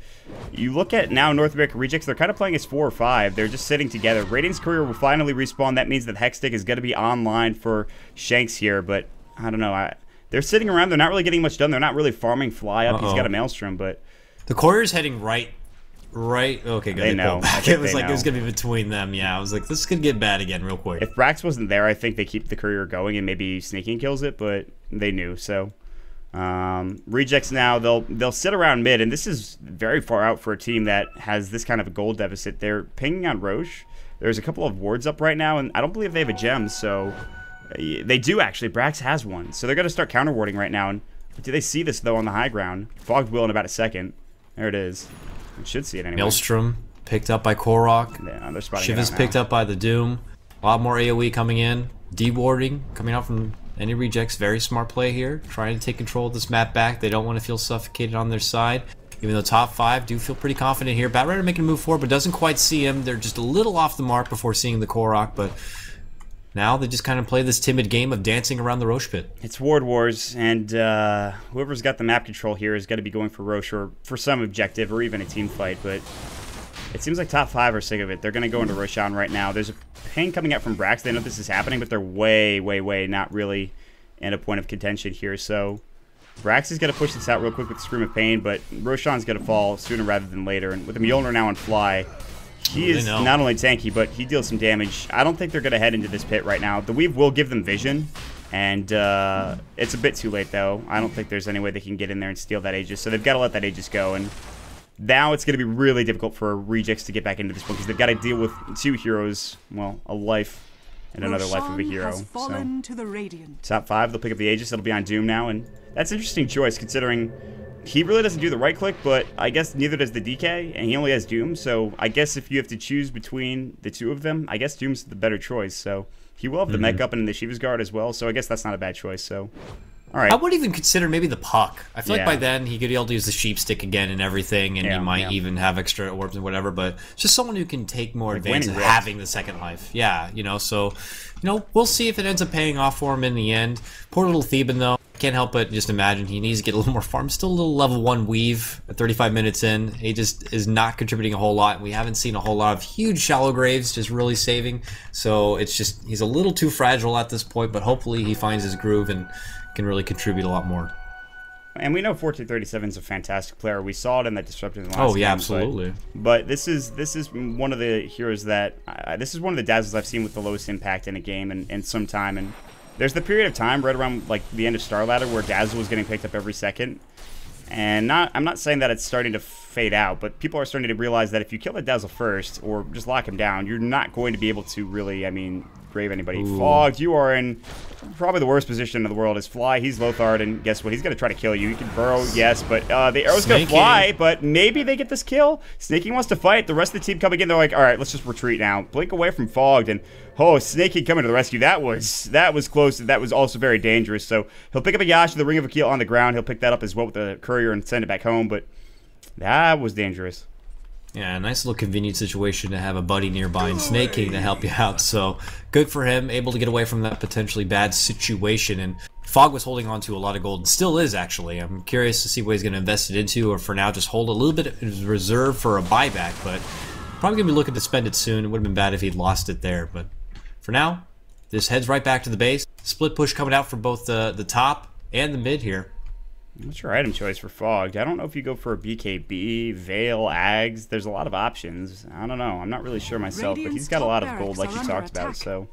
you look at now North American Rejects, they're kind of playing as 4 or 5. They're just sitting together. Radiant's Courier will finally respawn. That means that Hextech is going to be online for Shanks here, but I don't know. They're sitting around. They're not really getting much done. They're not really farming Fly up. He's got a Maelstrom, but the Courier's heading right. Okay, good. They know. It was like it was going to be between them. Yeah, I was like, this could get bad again real quick. If Brax wasn't there, I think they keep the Courier going and maybe Sneaking kills it, but they knew. So Rejects now, they'll sit around mid, and this is very far out for a team that has this kind of a gold deficit. They're pinging on Roche. There's a couple of wards up right now, and I don't believe they have a gem, so they do actually. Brax has one, so they're going to start counter warding right now. And do they see this though on the high ground? Fogged will in about a second. There it is. We should see it anyway. Maelstrom picked up by Korok. Yeah, they're spotting Shiva's picked up by the Doom. A lot more AoE coming in. De-warding coming out from any Rejects. Very smart play here. Trying to take control of this map back. They don't want to feel suffocated on their side. Even though top 5 do feel pretty confident here. Batrider making a move forward, but doesn't quite see him. They're just a little off the mark before seeing the Korok, but now they just kind of play this timid game of dancing around the Roche pit. It's Ward Wars, and whoever's got the map control here is going to be going for Roche or for some objective or even a team fight, but it seems like top 5 are sick of it. They're going to go into Roshan right now. There's a ping coming out from Brax. They know this is happening, but they're way, way, way not really in a point of contention here, so Brax is going to push this out real quick with Scream of Pain, but Roshan's going to fall sooner rather than later, and with the Mjolnir now on Fly, he is not only tanky, but he deals some damage. I don't think they're going to head into this pit right now. The Weave will give them vision, and it's a bit too late, though. I don't think there's any way they can get in there and steal that Aegis, so they've got to let that Aegis go, and now it's going to be really difficult for Rejects to get back into this one, because they've got to deal with 2 heroes, well, a life and another life of a hero. So to the top 5, they'll pick up the Aegis. It'll be on Doom now, and that's an interesting choice, considering he really doesn't do the right click, but I guess neither does the DK, and he only has Doom, so I guess if you have to choose between the 2 of them, I guess Doom's the better choice, so he will have the mech up and the Shiva's Guard as well, so I guess that's not a bad choice, so alright. I would even consider maybe the Puck. I feel like by then he could be able to use the Sheep Stick again and everything, and he might even have extra orbs and whatever, but just someone who can take more advantage of having the second life. Yeah, so, we'll see if it ends up paying off for him in the end. Poor little Theban, though. Can't help but just imagine he needs to get a little more farm. Still a little level 1 weave at 35 minutes in. He just is not contributing a whole lot. We haven't seen a whole lot of huge shallow graves just really saving. So it's just, he's a little too fragile at this point, but hopefully he finds his groove and can really contribute a lot more. And we know 1437 is a fantastic player. We saw it in that disruption in the last game, absolutely. But this is one of the heroes that this is one of the dazzles I've seen with the lowest impact in a game in some time. And there's the period of time right around like the end of Star Ladder where Dazzle was getting picked up every second. And I'm not saying that it's starting to fade out, but people are starting to realize that if you kill the Dazzle first, or just lock him down, you're not going to be able to really, I mean, grave anybody. Ooh. Fogged, you are in probably the worst position in the world. Is Fly, he's Lothard, and guess what? He's going to try to kill you. You can burrow, yes, but the arrow's going to fly, but maybe they get this kill. Snaky wants to fight. The rest of the team coming in, they're like, all right, let's just retreat now. Blink away from Fogged, and oh, Snaky coming to the rescue. That was close. That was also very dangerous. So he'll pick up a Yasha, the Ring of Akil on the ground. He'll pick that up as well with the courier and send it back home, but that was dangerous. Yeah, nice little convenient situation to have a buddy nearby and Snake King to help you out. So good for him, able to get away from that potentially bad situation. And Fog was holding on to a lot of gold, and still is actually. I'm curious to see what he's going to invest it into, or for now just hold a little bit of his reserve for a buyback. But probably going to be looking to spend it soon. It would have been bad if he'd lost it there. But for now, this heads right back to the base. Split push coming out for both the top and the mid here. What's your item choice for Fogged? I don't know if you go for a BKB, Veil, Ags. There's a lot of options. I don't know. I'm not really sure myself, but he's got a lot of gold like you talked about. So,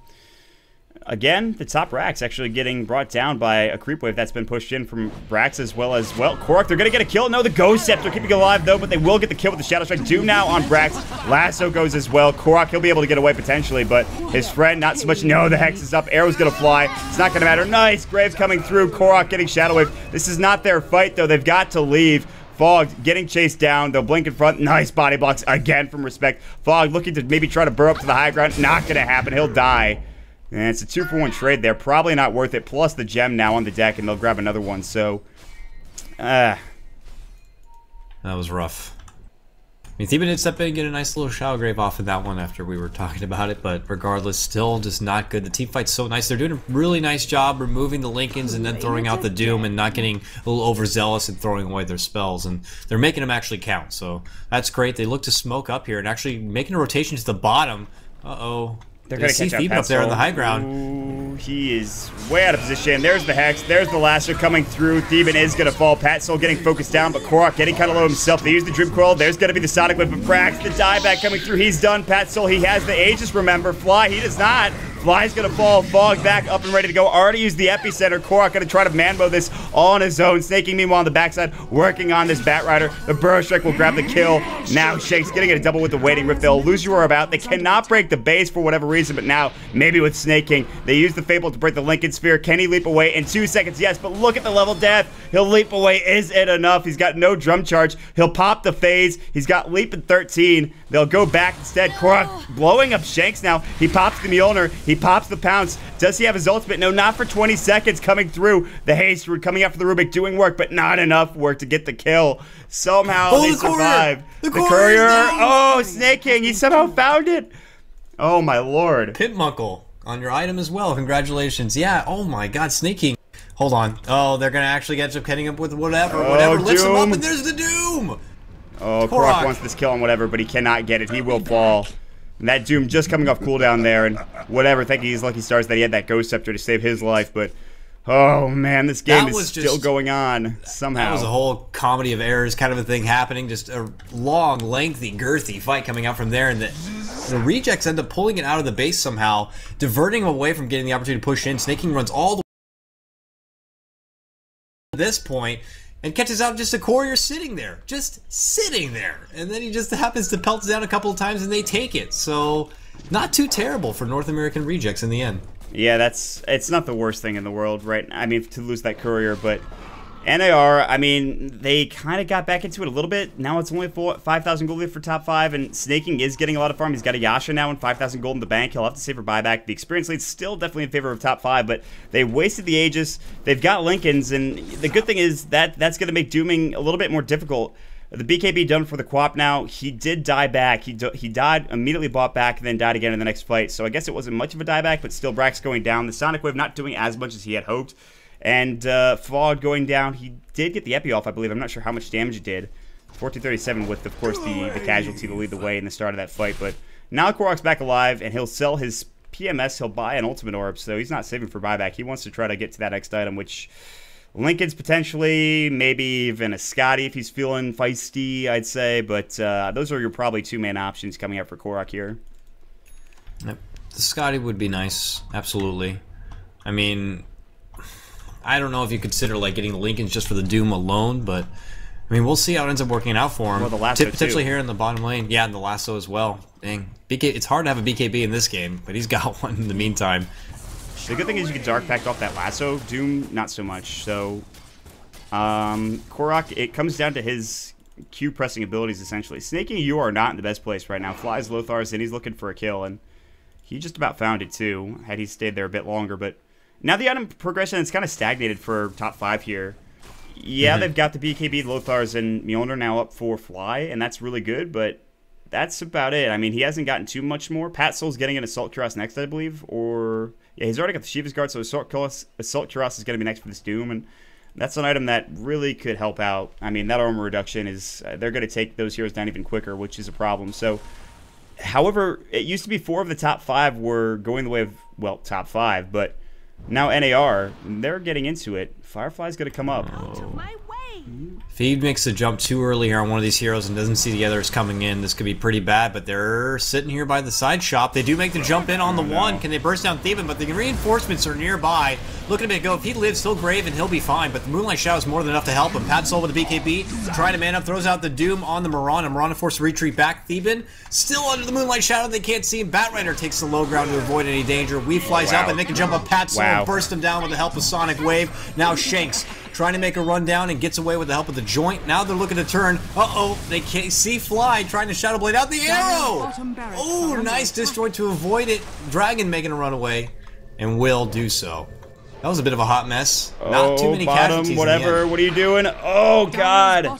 again, the top Rax actually getting brought down by a creep wave that's been pushed in from Brax as well. Korok, they're going to get a kill. No, the Ghost Scepter keeping alive, though, but they will get the kill with the Shadow Strike. Doom now on Brax. Lasso goes as well. Korok, he'll be able to get away potentially, but his friend, not so much. No, the Hex is up. Arrow's going to fly. It's not going to matter. Nice. Graves coming through. Korok getting Shadow Wave. This is not their fight, though. They've got to leave. Fogged getting chased down. They'll blink in front. Nice body blocks again from Respect. Fogged looking to maybe try to burrow up to the high ground. Not going to happen. He'll die. And it's a 2-for-1 trade there. Probably not worth it. Plus the gem now on the deck, and they'll grab another one. So, that was rough. I mean, Thieban did step in and get a nice little Shadow Grave off of that one after we were talking about it, but regardless, still just not good. The team fight's so nice. They're doing a really nice job removing the Lincolns and then throwing out the Doom and not getting a little overzealous and throwing away their spells, and they're making them actually count. So that's great. They look to smoke up here and actually making a rotation to the bottom. Uh-oh. They're going to catch Thieban up there on the high ground. Ooh, he is way out of position. There's the Hex. There's the Lasso coming through. Thieban is going to fall. Pat Soul getting focused down, but Korok getting kind of low himself. They use the Dream Coil. There's going to be the Sonic Whip of Brax. The dieback coming through. He's done. Pat Soul, he has the Aegis, remember. Fly, he does not. Fly's going to fall. Fog back up and ready to go. Already used the Epicenter. Korok going to try to manbo this all on his own. Snaking, meanwhile, on the backside, working on this Bat Rider. The Burrow Strike will grab the kill. Now Shake's getting a double with the Waiting Rift. They'll lose your orb out. They cannot break the base for whatever reason, but now, maybe with Snake King, they use the Fable to break the Lincoln Sphere. Can he leap away in 2 seconds? Yes, but look at the level death. He'll leap away. Is it enough? He's got no drum charge. He'll pop the phase. He's got leap in 13. They'll go back instead. Korok blowing up Shanks now. He pops the Mjolnir. He pops the Pounce. Does he have his ultimate? No, not for 20 seconds. Coming through. The Haste coming after the Rubik, doing work, but not enough work to get the kill. Somehow they survive. The courier. Oh, Snake King. He somehow found it. Oh, my lord. Pitmunkle on your item as well. Congratulations. Yeah. Oh, my God. Snake King. Hold on. Oh, they're going to actually get up hitting him with whatever. Lifts him up, and there's the Doom. Oh, Korok wants this kill on whatever, but he cannot get it. He will fall. And that Doom just coming off cooldown there, and whatever, thank he's lucky stars that he had that Ghost Scepter to save his life, but oh man, this game is still going on somehow. That was a whole comedy of errors kind of a thing happening, just a long, lengthy, girthy fight coming out from there, and the rejects end up pulling it out of the base somehow, diverting him away from getting the opportunity to push in. Snake King runs all the way to this point, and catches out just a courier sitting there. Just sitting there. And then he just happens to pelt down a couple of times and they take it. So, not too terrible for North American rejects in the end. Yeah, it's not the worst thing in the world, right? I mean, to lose that courier, but NAR, I mean, they kind of got back into it a little bit. Now it's only 5,000 gold lead for top 5, and Snaking is getting a lot of farm. He's got a Yasha now and 5,000 gold in the bank. He'll have to save for buyback. The experience lead's still definitely in favor of top 5, but they wasted the Aegis. They've got Lincolns, and the good thing is that that's going to make dooming a little bit more difficult. The BKB done for the Quap now. He did die back. He died, immediately bought back, and then died again in the next fight. So I guess it wasn't much of a dieback, but still Brax going down. The Sonic Wave not doing as much as he had hoped. And Fog going down. He did get the Epi off, I believe. I'm not sure how much damage it did. 1437 with, of course, the casualty to lead the way in the start of that fight. But now Korok's back alive, and he'll sell his PMS. He'll buy an Ultimate Orb, so he's not saving for buyback. He wants to try to get to that next item, which Lincoln's potentially, maybe even a Scotty if he's feeling feisty, I'd say. But those are your probably two main options coming up for Korok here. Yep. The Scotty would be nice, absolutely. I mean, I don't know if you consider like getting the Lincolns just for the Doom alone, but I mean, we'll see how it ends up working out for him. Well, the lasso potentially too. here in the bottom lane. Yeah, and the lasso as well. Dang. It's hard to have a BKB in this game, but he's got one in the meantime. The good thing is you can Dark Pact off that lasso. Doom, not so much. So, Korok, it comes down to his Q pressing abilities, essentially. Snaking, you are not in the best place right now. Flies Lothar's in, he's looking for a kill, and he just about found it too, had he stayed there a bit longer. But now the item progression is kind of stagnated for top 5 here. Yeah, they've got the BKB, Lothar's, and Mjolnir now up for Fly, and that's really good, but that's about it. I mean, he hasn't gotten too much more. Pat Soul's getting an Assault Cuirass next, I believe, or... Yeah, he's already got the Shiva's Guard, so Assault Cuirass is going to be next for this Doom, and that's an item that really could help out. I mean, that armor reduction is... they're going to take those heroes down even quicker, which is a problem. So, however, it used to be 4 of the top 5 were going the way of, well, top 5, but now NAR, they're getting into it. Firefly's going to come up. If he makes the jump too early here on one of these heroes and doesn't see the others coming in, this could be pretty bad, but they're sitting here by the side shop. They do make the jump in on the one. Can they burst down Thieven? But the reinforcements are nearby. Look at him go. If he lives, he'll grave and he'll be fine, but the Moonlight Shadow is more than enough to help him. Pat Soul with the BKB, trying to man up, throws out the Doom on the Mirana. Mirana forced to retreat back. Thieven still under the Moonlight Shadow. They can't see him. Batrider takes the low ground to avoid any danger. Weave flies up and they can jump up Pat Soul and burst him down with the help of Sonic Wave. Now Shanks trying to make a run down and gets away with the help of the joint. Now they're looking to turn. Uh-oh, they can't see Fly trying to Shadow Blade out the arrow. Oh, nice disjoint to avoid it. Dragon making a run away and will do so. That was a bit of a hot mess. Not too many casualties. Whatever. What are you doing? Oh, God.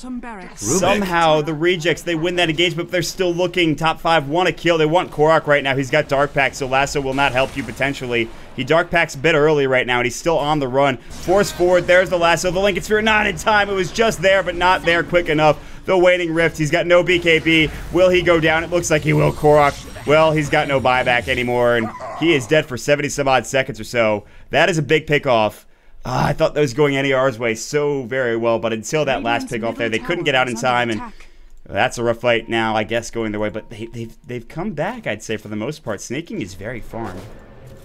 Somehow, the Rejects, they win that engagement, but they're still looking. Top 5 want a kill. They want Korok right now. He's got Dark Pact, so Lasso will not help you potentially. He Dark Pacts a bit early right now, and he's still on the run. Force forward. There's the Lasso. The Lincoln Sphere not in time. It was just there, but not there quick enough. The Waiting Rift. He's got no BKB. Will he go down? It looks like he will. Korok. Well, he's got no buyback anymore, and he is dead for 70-some-odd seconds or so. That is a big pick-off. I thought that was going NER's way so very well, but until that last pick-off there, they couldn't get out in time, and that's a rough fight now, I guess, going their way. But they've come back, I'd say, for the most part. Snaking is very farmed.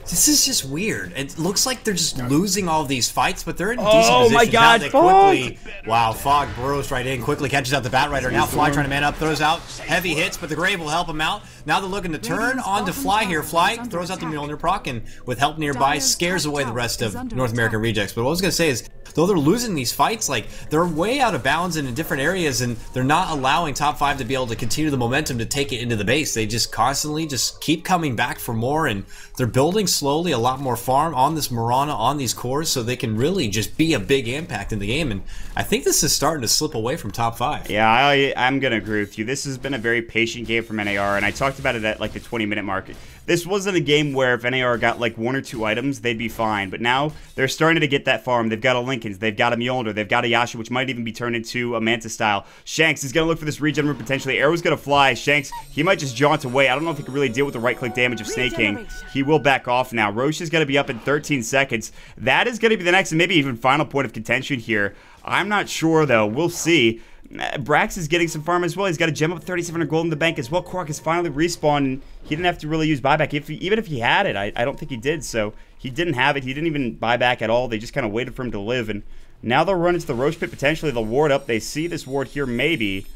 This is just weird. It looks like they're just losing all of these fights, but they're in decent position. Oh my God, quickly, wow, Fog burrows right in, quickly catches out the Batrider. Now Fly trying to man up, throws out heavy hits, but the Grave will help him out. Now they're looking to turn on to Fly here. Fly throws out the Mjolnir proc, and with help nearby, scares away the rest of North American Rejects. But what I was going to say is, though they're losing these fights, like, they're way out of bounds and in different areas, and they're not allowing top 5 to be able to continue the momentum to take it into the base. They just constantly just keep coming back for more, and they're building slowly a lot more farm on this Mirana, on these cores, so they can really just be a big impact in the game. And I think this is starting to slip away from top 5. Yeah, I'm going to agree with you. This has been a very patient game from NAR, and I talked about it at like the 20-minute mark. This wasn't a game where if NAR got like 1 or 2 items, they'd be fine. But now they're starting to get that farm. They've got a Lincoln's, they've got a Mjolnir, they've got a Yasha, which might even be turned into a Manta style. Shanks is going to look for this regen room potentially. Arrow's going to fly. Shanks, he might just jaunt away. I don't know if he can really deal with the right-click damage of Snake King. He will back off now. Roche is going to be up in 13 seconds. That is going to be the next and maybe even final point of contention here. I'm not sure, though. We'll see. Brax is getting some farm as well. He's got a gem up 3,700 gold in the bank as well. Korok is finally respawned. He didn't have to really use buyback. Even if he had it, I don't think he did. So he didn't have it. He didn't even buy back at all. They just kind of waited for him to live. And now they'll run into the Roche Pit potentially. They'll ward up. They see this ward here maybe.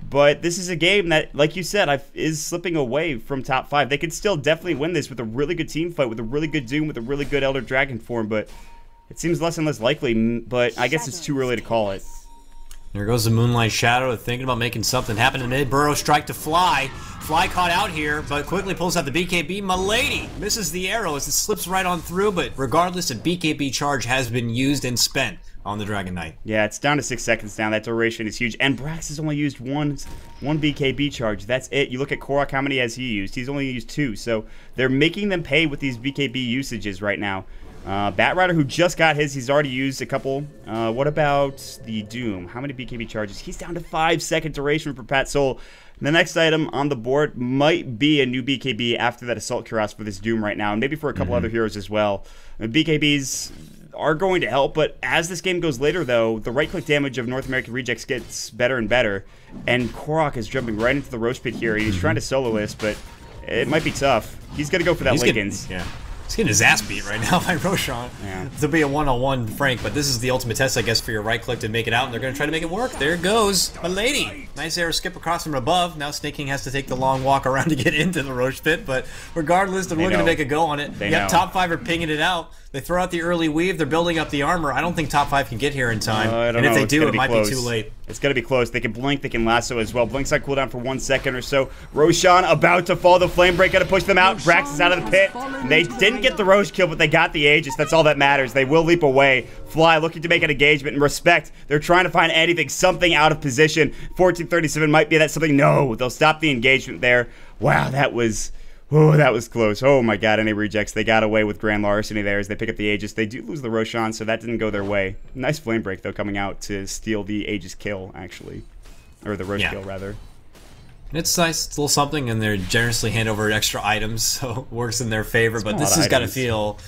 But this is a game that, like you said, is slipping away from top 5. They could still definitely win this with a really good team fight, with a really good Doom, with a really good Elder Dragon form. But it seems less and less likely. But I guess it's too early to call it. There goes the Moonlight Shadow, thinking about making something happen in mid. Burrow strike to Fly. Fly caught out here, but quickly pulls out the BKB. Milady misses the arrow as it slips right on through, but regardless, a BKB charge has been used and spent on the Dragon Knight. Yeah, it's down to 6 seconds now. That duration is huge. And Brax has only used one BKB charge. That's it. You look at Korok, how many has he used? He's only used 2. So they're making them pay with these BKB usages right now. Batrider, who just got his, he's already used a couple. What about the Doom? How many BKB charges? He's down to 5-second duration for Pat Soul. The next item on the board might be a new BKB after that Assault Cuirass for this Doom right now, and maybe for a couple other heroes as well. BKBs are going to help, but as this game goes later, though, the right-click damage of North American Rejects gets better and better, and Korok is jumping right into the Roche Pit here. He's trying to solo this, but it might be tough. He's going to go for that Lincoln's. Yeah. He's getting his ass beat right now by Roshan. Yeah. To be a one-on-one Frank, but this is the ultimate test, I guess, for your right click to make it out, and they're going to try to make it work. There it goes. A lady. Nice air skip across from above. Now Snake King has to take the long walk around to get into the Roche pit, but regardless, they're looking to make a go on it. Yep, Top 5 are pinging it out. They throw out the early weave. They're building up the armor. I don't think Top 5 can get here in time. And if they do, it might be too late. It's going to be close. They can blink. They can lasso as well. Blink's on cooldown for 1 second or so. Roshan about to fall. The flame break got to push them out. Brax is out of the pit. They didn't get the Roche kill, but they got the Aegis. That's all that matters. They will leap away. Fly looking to make an engagement and respect. They're trying to find anything, something out of position. 1437 might be that something. No, they'll stop the engagement there. Wow, that was... Oh, that was close. Oh my god, any rejects. They got away with Grand Larceny there as they pick up the Aegis. They do lose the Roshan, so that didn't go their way. Nice flame break, though, coming out to steal the Aegis kill, actually. Or the Roche kill, rather. It's nice. It's a little something, and they generously hand over extra items, so it works in their favor. But this has got to feel...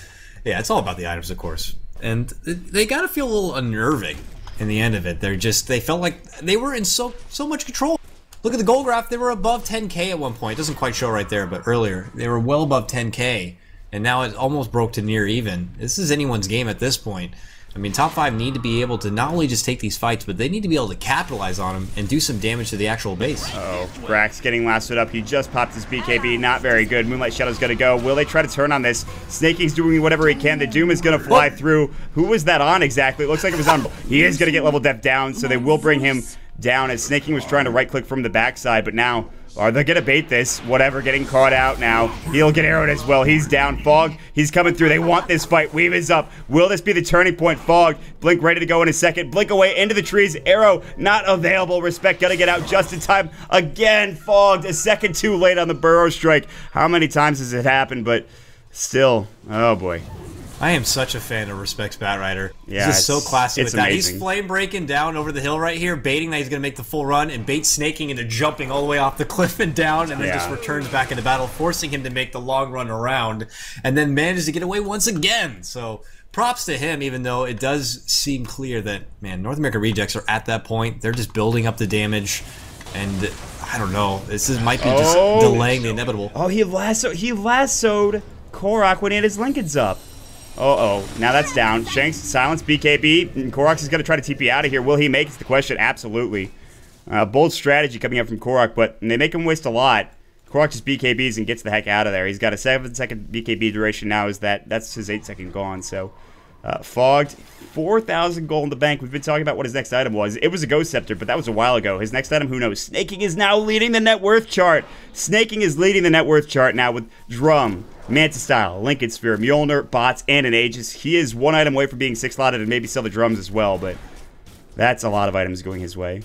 Yeah, it's all about the items, of course. And they got to feel a little unnerving in the end of it. They felt like they were in so much control. Look at the goal graph. They were above 10K at one point. It doesn't quite show right there, but earlier they were well above 10K, and now it almost broke to near even. This is anyone's game at this point. I mean, Top 5 need to be able to not only just take these fights, but they need to be able to capitalize on them and do some damage to the actual base. Uh-oh. Brax getting lassoed up. He just popped his BKB. Not very good. Moonlight Shadow's going to go. Will they try to turn on this? Snake King's doing whatever he can. The Doom is going to fly through. Who was that on exactly? It looks like it was on. He is going to get level depth down, so they will bring him down as Snake King was trying to right-click from the backside, but now, are they going to bait this? Whatever, getting caught out now. He'll get arrowed as well. He's down. Fog, he's coming through. They want this fight. Weave is up. Will this be the turning point? Fog, Blink ready to go in a second. Blink away into the trees. Arrow not available. Respect got to get out just in time. Again, Fogged a second too late on the Burrow Strike. How many times has it happened? But still, oh boy. I am such a fan of Respect's Batrider. Yeah, he's just so classy with that. Amazing. He's flame breaking down over the hill right here, baiting that he's going to make the full run, and bait snaking into jumping all the way off the cliff and down, and then just returns back into battle, forcing him to make the long run around, and then manages to get away once again. So props to him, even though it does seem clear that, man, North American Rejects are at that point. They're just building up the damage, and I don't know. Might be just delaying the inevitable. Oh, he lassoed Korok when he had his Lincolns up. Uh-oh. Now that's down. Shanks, silence, BKB. And Korok is going to try to TP out of here. Will he make it? It's the question. Absolutely. Bold strategy coming up from Korok, but they make him waste a lot. Korok just BKBs and gets the heck out of there. He's got a 7-second BKB duration now. That's his 8-second gone. So, Fogged, 4,000 gold in the bank. We've been talking about what his next item was. It was a Ghost Scepter, but that was a while ago. His next item, who knows? Snaking is now leading the net worth chart. Snaking is leading the net worth chart now with Drum, Manta Style, Lincoln Sphere, Mjolnir, Bots, and an Aegis. He is one item away from being 6-slotted and maybe sell the drums as well, but that's a lot of items going his way.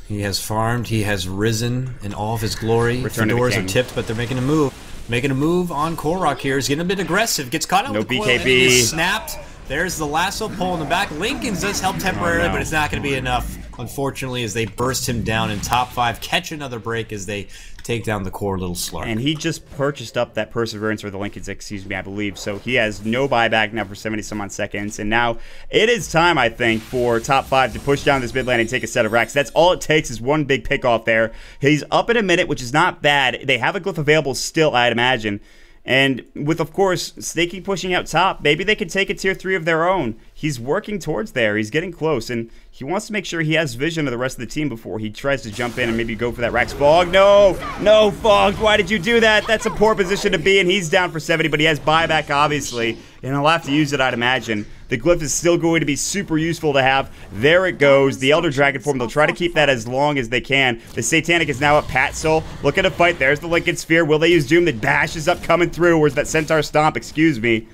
He has farmed, he has risen in all of his glory. Fedoras are tipped, but they're making a move. Making a move on Korok here. He's getting a bit aggressive. Gets caught out with the coil. BKB. Snapped. There's the lasso pull in the back. Lincoln's does help temporarily, but it's not going to be enough, unfortunately, as they burst him down in top 5. Catch another break as they take down the core little slurk. And he just purchased up that Perseverance, or the Lincolns, excuse me, I believe. So he has no buyback now for 70-some-odd seconds. And now it is time, I think, for Top 5 to push down this mid lane and take a set of racks. That's all it takes is one big pick off there. He's up in a minute, which is not bad. They have a glyph available still, I'd imagine. And with, of course, Snake King pushing out top, maybe they could take a tier 3 of their own. He's working towards there. He's getting close, and he wants to make sure he has vision of the rest of the team before he tries to jump in and maybe go for that Rax. Fog, no! No, Fog, why did you do that? That's a poor position to be in. He's down for 70, but he has buyback, obviously, and he'll have to use it, I'd imagine. The glyph is still going to be super useful to have. There it goes. The Elder Dragon form. They'll try to keep that as long as they can. The Satanic is now at Pat Soul. Looking to fight. There's the Lincoln Sphere. Will they use Doom? The Bash is up coming through. Where's that Centaur Stomp? Excuse me.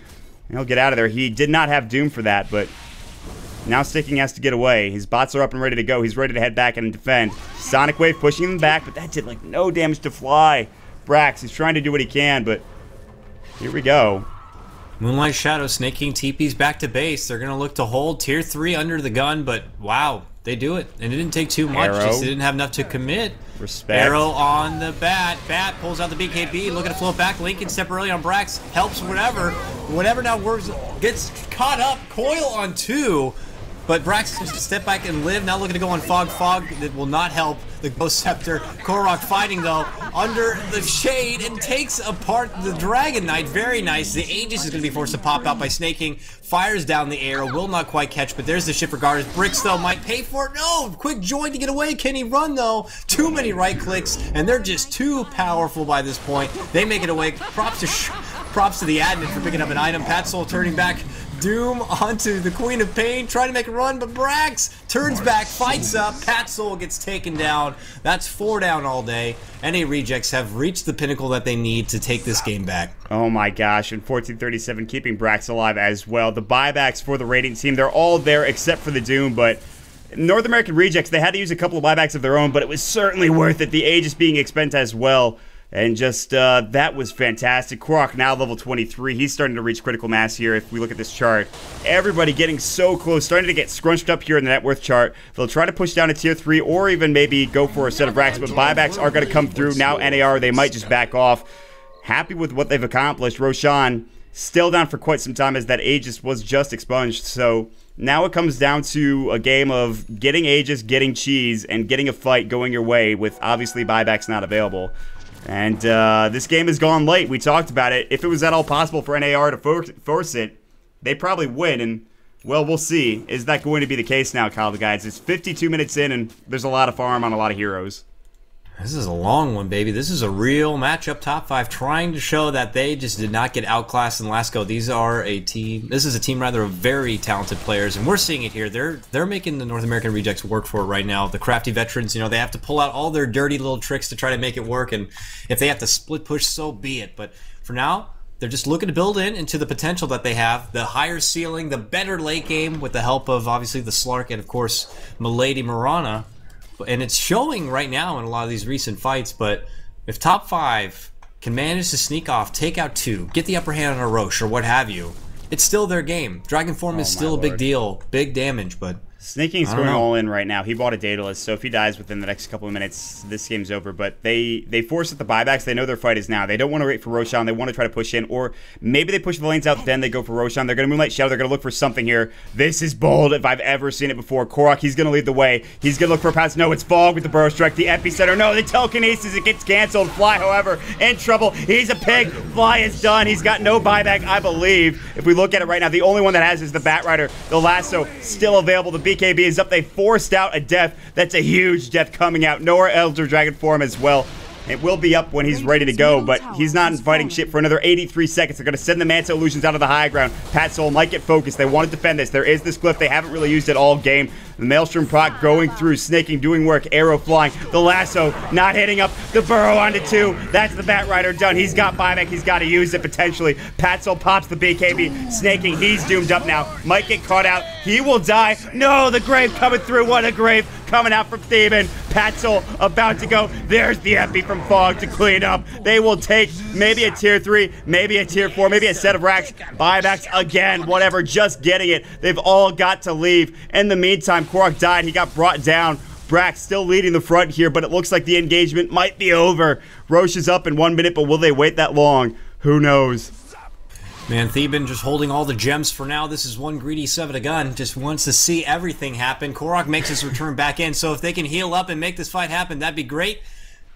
He'll get out of there. He did not have Doom for that, but now Sticking has to get away. His bots are up and ready to go. He's ready to head back and defend. Sonic Wave pushing him back, but that did like no damage to Fly. Brax, he's trying to do what he can, but here we go. Moonlight Shadow, Snake King TP's back to base. They're going to look to hold tier 3 under the gun, but wow, they do it. And it didn't take too much. Just they didn't have enough to commit. Respect. Arrow on the bat. Bat pulls out the BKB, looking to float back. Lincoln step early on Brax. Helps whatever. Whatever now works. Gets caught up. Coil on 2. but Brax just step back and live. Now looking to go on Fog. Fog that will not help the Ghost Scepter. Korok fighting though under the shade and takes apart the Dragon Knight. Very nice. The Aegis is going to be forced to pop out by snaking. Fires down the arrow. Will not quite catch, but there's the ship regardless. Bricks though might pay for it. No! Quick join to get away. Can he run though? Too many right clicks, and they're just too powerful by this point. They make it away. Props to the admin for picking up an item. Patsoul turning back. Doom onto the Queen of Pain, trying to make a run, but Brax turns back, fights up, Patsoul gets taken down. That's 4 down all day. NA Rejects have reached the pinnacle that they need to take this game back. Oh my gosh, and 1437 keeping Brax alive as well. The buybacks for the Radiant team, they're all there except for the Doom, but North American Rejects, they had to use a couple of buybacks of their own, but it was certainly worth it. The Aegis being expended as well. And just, that was fantastic. Korok now level 23. He's starting to reach critical mass here if we look at this chart. Everybody getting so close, starting to get scrunched up here in the net worth chart. They'll try to push down to tier 3 or even maybe go for a set of racks, but buybacks are going to come through. Now NAR, they might just back off. Happy with what they've accomplished. Roshan still down for quite some time as that Aegis was just expunged. So now it comes down to a game of getting Aegis, getting cheese, and getting a fight going your way with obviously buybacks not available. And this game has gone late. We talked about it. If it was at all possible for NAR to force it, they probably win. And, well, we'll see. Is that going to be the case now, Kyle, the guys? It's 52 minutes in, and there's a lot of farm on a lot of heroes. This is a long one, baby. This is a real matchup. Top 5 trying to show that they just did not get outclassed in the last go. These are a team. This is a team rather of very talented players, and we're seeing it here. They're making the North American Rejects work for it right now. The crafty veterans, you know, they have to pull out all their dirty little tricks to try to make it work, and if they have to split push, so be it. But for now, they're just looking to build into the potential that they have, the higher ceiling, the better late game with the help of obviously the Slark and of course Milady Mirana. And it's showing right now in a lot of these recent fights, but if Top 5 can manage to sneak off, take out 2, get the upper hand on a Roche or what have you, it's still their game. Dragon Form is still a big deal, big damage, but Snaking's going all in right now. He bought a Daedalus, so if he dies within the next couple of minutes, this game's over. But they force at the buybacks. They know their fight is now. They don't want to wait for Roshan. They want to try to push in, or maybe they push the lanes out, then they go for Roshan. They're going to Moonlight Shadow. They're going to look for something here. This is bold if I've ever seen it before. Korok, he's going to lead the way. He's going to look for a pass. No, it's Fog with the Burrow Strike. The Epicenter. No, the Telekinesis. It gets canceled. Fly, however, in trouble. He's a pig. Fly is done. He's got no buyback, I believe. If we look at it right now, the only one that has is the Bat Rider. The Lasso still available. The BKB is up. They forced out a death. That's a huge death coming out. Nor Elder Dragon form as well. It will be up when he's ready to go, but he's not fighting shit for another 83 seconds. They're going to send the Manta Illusions out of the high ground. Patsoul might get focused. They want to defend this. There is this glyph. They haven't really used it all game. The Maelstrom proc going through, snaking, doing work, arrow flying. The Lasso not hitting up. The Burrow onto 2. That's the Bat Rider done. He's got buyback. He's got to use it potentially. Patsoul pops the BKB. Snaking. He's doomed up now. Might get caught out. He will die. No, the Grave coming through. What a Grave coming out from Theban. Patsoul about to go. There's the Epi from Fog to clean up. They will take maybe a tier 3, maybe a tier 4, maybe a set of racks. Buybacks again, whatever, just getting it. They've all got to leave. In the meantime, Korok died. He got brought down. Brax still leading the front here, but it looks like the engagement might be over. Roche is up in 1 minute, but will they wait that long? Who knows? Man, Theban just holding all the gems for now. This is one greedy son of a gun. Just wants to see everything happen. Korok makes his return back in, so if they can heal up and make this fight happen, that'd be great.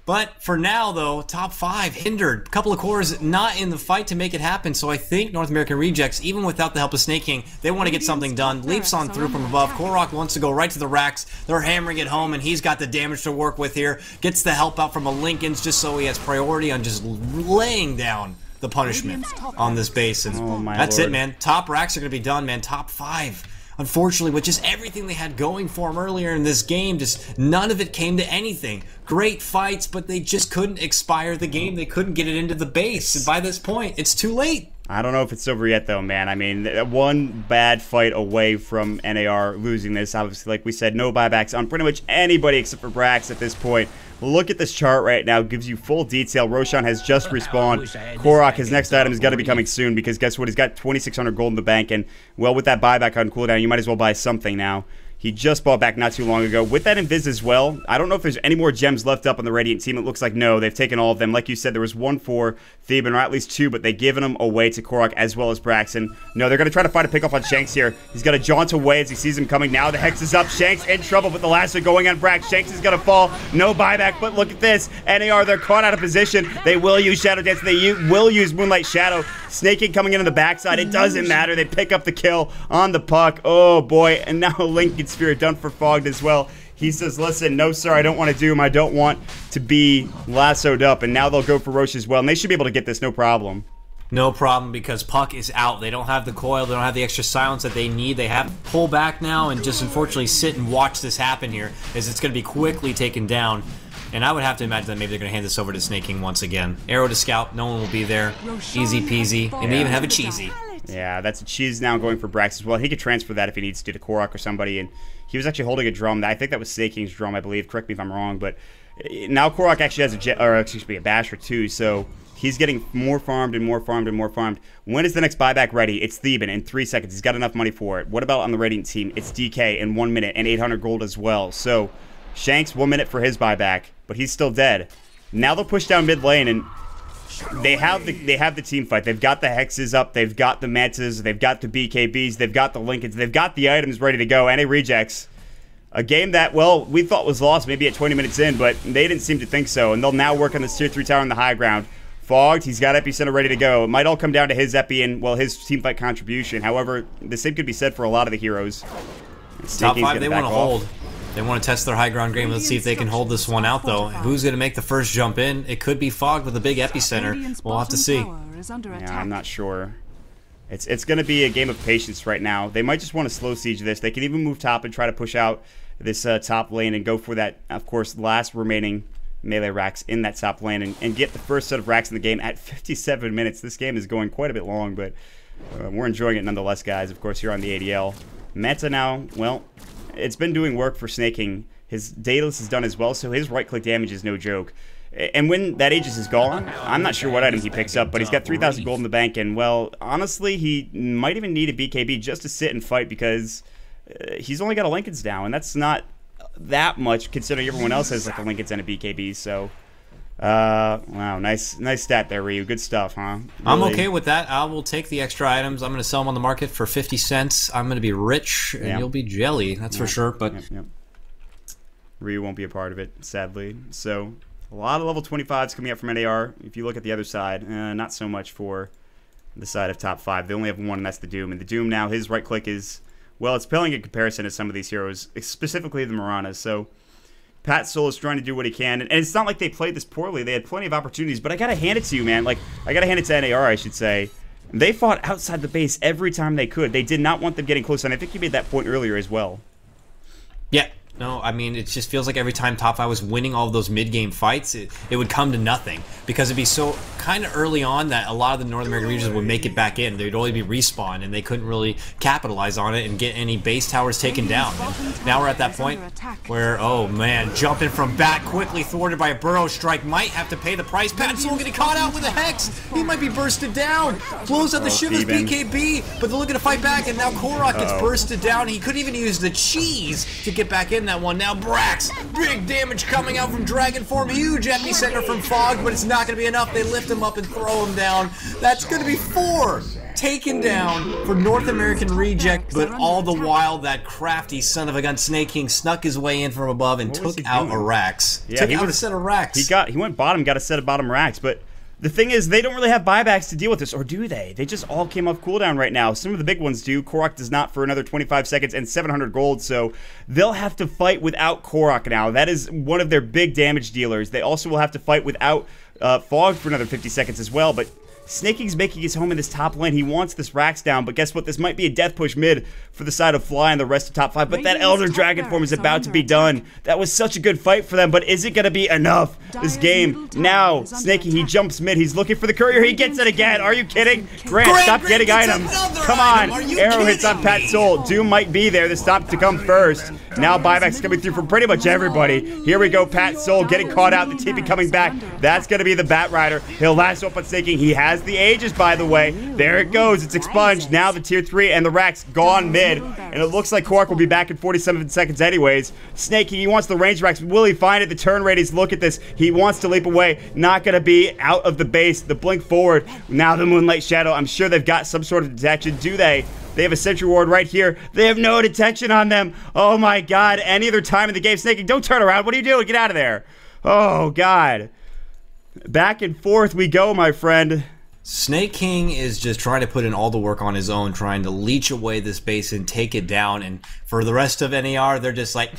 But for now, though, Top 5 hindered. A couple of cores not in the fight to make it happen, so I think North American Rejects, even without the help of Snaking, they want to get something done. Leaps on through from above. Korok wants to go right to the racks. They're hammering it home, and he's got the damage to work with here. Gets the help out from a Lincoln's just so he has priority on just laying down the punishment on this base. And that's it, man. Top racks are going to be done, man. Top 5. Unfortunately, with just everything they had going for them earlier in this game, just none of it came to anything. Great fights, but they just couldn't expire the game. They couldn't get it into the base. And by this point, it's too late. I don't know if it's over yet, though, man. I mean, one bad fight away from NAR losing this. Obviously, like we said, no buybacks on pretty much anybody except for Brax at this point. Look at this chart right now. Gives you full detail. Roshan has just respawned. Korok, his next item is going to be coming soon because guess what? He's got 2,600 gold in the bank. And, well, with that buyback on cooldown, you might as well buy something now. He just bought back not too long ago. With that Invis as well, I don't know if there's any more gems left up on the Radiant team. It looks like no, they've taken all of them. Like you said, there was one for Theban, or at least two, but they've given them away to Korok as well as Braxton. No, they're going to try to find a pick off on Shanks here. He's got to jaunt away as he sees him coming. Now the Hex is up. Shanks in trouble with the lasso going on Brax. Shanks is going to fall. No buyback, but look at this. NAR, they're caught out of position. They will use Shadow Dance. They will use Moonlight Shadow. Snaking coming into the backside. It doesn't matter. They pick up the kill on the puck. Oh, boy. And now Lincoln Sphere done for Fogged as well. He says, listen, no, sir, I don't want to doom. I don't want to be lassoed up. And now they'll go for Roche as well. And they should be able to get this, no problem. No problem, because Puck is out. They don't have the coil. They don't have the extra silence that they need. They have to pull back now and just unfortunately sit and watch this happen here, as it's going to be quickly taken down. And I would have to imagine that maybe they're going to hand this over to Snaking once again. Arrow to scout. No one will be there. Easy peasy. And they even have a cheesy. Yeah, that's a cheese now going for Brax as well. He could transfer that if he needs to Korok or somebody. And he was actually holding a drum. I think that was Snaking's drum, I believe. Correct me if I'm wrong. But now Korok actually has a basher too. So he's getting more farmed and more farmed and more farmed. When is the next buyback ready? It's Theban in 3 seconds. He's got enough money for it. What about on the Radiant team? It's DK in 1 minute and 800 gold as well. So Shanks 1 minute for his buyback, but he's still dead. Now they'll push down mid lane, and they have the team fight. They've got the Hexes up, they've got the Mantas, they've got the BKBs, they've got the Lincolns, they've got the items ready to go, and a rejects. A game that, well, we thought was lost maybe at 20 minutes in, but they didn't seem to think so, and they'll now work on this tier 3 tower on the high ground. Fogged, he's got Epicenter ready to go. It might all come down to his Epi and, well, his team fight contribution. However, the same could be said for a lot of the heroes. Top 5, they want to hold. They want to test their high ground game. Let's see if they can hold this one out, though. Who's going to make the first jump in? It could be Fogged with a big epicenter. We'll have to see. Yeah, I'm not sure. It's going to be a game of patience right now. They might just want to slow siege this. They can even move top and try to push out this top lane and go for that, of course, last remaining melee racks in that top lane and get the first set of racks in the game at 57 minutes. This game is going quite a bit long, but we're enjoying it nonetheless, guys, of course, here on the ADL. Meta now, well, it's been doing work for Snaking. His Daedalus is done as well, so his right-click damage is no joke. And when that Aegis is gone, I'm not sure what item he picks up, but he's got 3,000 gold in the bank, and, well, honestly, he might even need a BKB just to sit and fight because he's only got a Lincoln's down, and that's not that much considering everyone else has, like, a Lincoln's and a BKB, so... wow, nice stat there, Ryu. Good stuff, huh? Really? I'm okay with that. I will take the extra items. I'm going to sell them on the market for 50 cents. I'm going to be rich, and you'll be jelly. That's for sure. But Ryu won't be a part of it, sadly. So a lot of level 25s coming up from NAR. If you look at the other side, not so much for the side of top 5. They only have one, and that's the Doom. And the Doom now, his right click is, well, it's paling in comparison to some of these heroes, specifically the Maranas. So Pat Soul is trying to do what he can, and it's not like they played this poorly. They had plenty of opportunities, but I gotta hand it to you, man. Like, I gotta hand it to NAR, I should say. They fought outside the base every time they could. They did not want them getting close, and I think you made that point earlier as well. Yeah. No, I mean, it just feels like every time Top 5 was winning all of those mid-game fights, it would come to nothing. Because it'd be so kind of early on that a lot of the North American regions would make it back in. They'd only be respawn, and they couldn't really capitalize on it and get any base towers taken down. And now we're at that point where, oh man, jumping from back quickly, thwarted by a Burrow Strike, might have to pay the price. Pat Soul getting caught out with a Hex. He might be bursted down. Blows out the Shivers BKB, but they're looking to fight back, and now Korok gets bursted down. He couldn't even use the cheese to get back in that one. Now Brax, big damage coming out from Dragon Form, huge epicenter from Fog, but it's not going to be enough. They lift him up and throw him down. That's going to be 4 taken down for North American Reject, but all the while that crafty son of a gun Snake King snuck his way in from above and took out a Rax. Yeah, took out a set of Rax. He went bottom, got a set of bottom Rax, but the thing is, they don't really have buybacks to deal with this, or do they? They just all came off cooldown right now. Some of the big ones do. Korok does not for another 25 seconds and 700 gold, so they'll have to fight without Korok now. That is one of their big damage dealers. They also will have to fight without Fog for another 50 seconds as well, but Snaking's making his home in this top lane. He wants this Rax down, but guess what? This might be a death push mid for the side of Fly and the rest of top 5, but that Elder Dragon form is about to be done. That was such a good fight for them, but is it going to be enough this game? Now, Snaking, he jumps mid. He's looking for the courier. He gets it again. Are you kidding? Grant, stop getting items. Come on. Arrow hits on Pat Soul. Doom might be there. The stop to come first. Now buybacks coming through from pretty much everybody. Here we go. Pat Soul getting caught out. The TP coming back. That's going to be the Bat Rider. He'll lasso up on Snaking. He has has the Aegis, by the way. There it goes. It's expunged. Now the tier 3 and the Rax gone mid. And it looks like Korok will be back in 47 seconds anyways. Snake, he wants the range Rax. Will he find it? The turn rate is, look at this. He wants to leap away. Not going to be out of the base. The blink forward. Now the Moonlight Shadow. I'm sure they've got some sort of detection. Do they? They have a Sentry Ward right here. They have no detection on them. Oh my god. Any other time in the game, Snake, don't turn around. What are you doing? Get out of there. Oh god. Back and forth we go, my friend. Snake King is just trying to put in all the work on his own, trying to leech away this base and take it down. And for the rest of NAR, they're just like,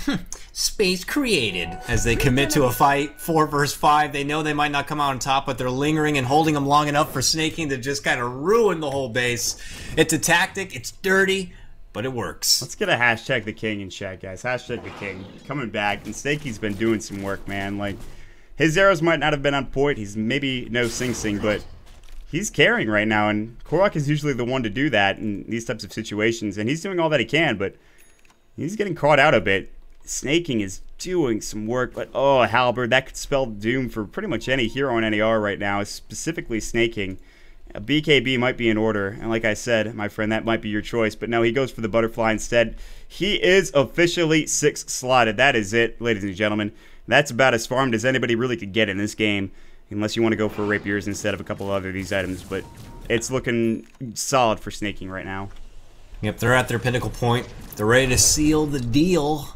space created. As they commit to a fight, 4 versus 5. They know they might not come out on top, but they're lingering and holding them long enough for Snake King to just kind of ruin the whole base. It's a tactic, it's dirty, but it works. Let's get a hashtag the king in chat, guys. Hashtag the king. Coming back. And Snake King's been doing some work, man. Like, his arrows might not have been on point. He's maybe no Sing Sing, but he's carrying right now, and Korok is usually the one to do that in these types of situations, and he's doing all that he can, but he's getting caught out a bit. Snake King is doing some work, but oh, Halberd, that could spell doom for pretty much any hero in NAR right now, specifically Snake King. A BKB might be in order, and like I said, my friend, that might be your choice, but no, he goes for the Butterfly instead. He is officially 6 slotted. That is it, ladies and gentlemen. That's about as farmed as anybody really could get in this game. Unless you want to go for rapiers instead of a couple other of these items, but it's looking solid for Snake King right now. Yep, they're at their pinnacle point. They're ready to seal the deal.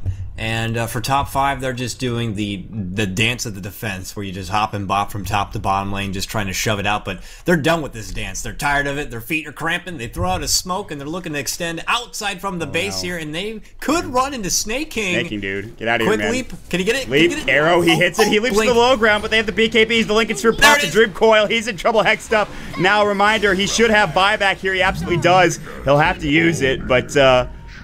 And for top 5, they're just doing the dance of the defense, where you just hop and bop from top to bottom lane, just trying to shove it out. But they're done with this dance. They're tired of it. Their feet are cramping. They throw out a smoke, and they're looking to extend outside from the base here. And they could run into Snake King. Snake King, dude. Get out of here, man. Quick leap. Can he get it? Leap, Can he get it? arrow, he hits it. He leaps blink. to the low ground, but they have the BKBs. The Lincoln Sphere popped the Dream Coil. He's in trouble, hexed up. Now, a reminder, he should have buyback here. He absolutely does. He'll have to use it, but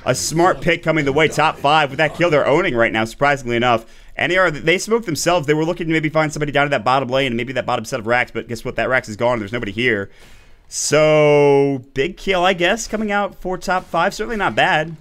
a smart pick coming the way. Top 5 with that kill they're owning right now, surprisingly enough. NAR, they smoked themselves. They were looking to maybe find somebody down at that bottom lane and maybe that bottom set of racks, but guess what? That racks is gone. There's nobody here. So, big kill, I guess, coming out for top 5. Certainly not bad.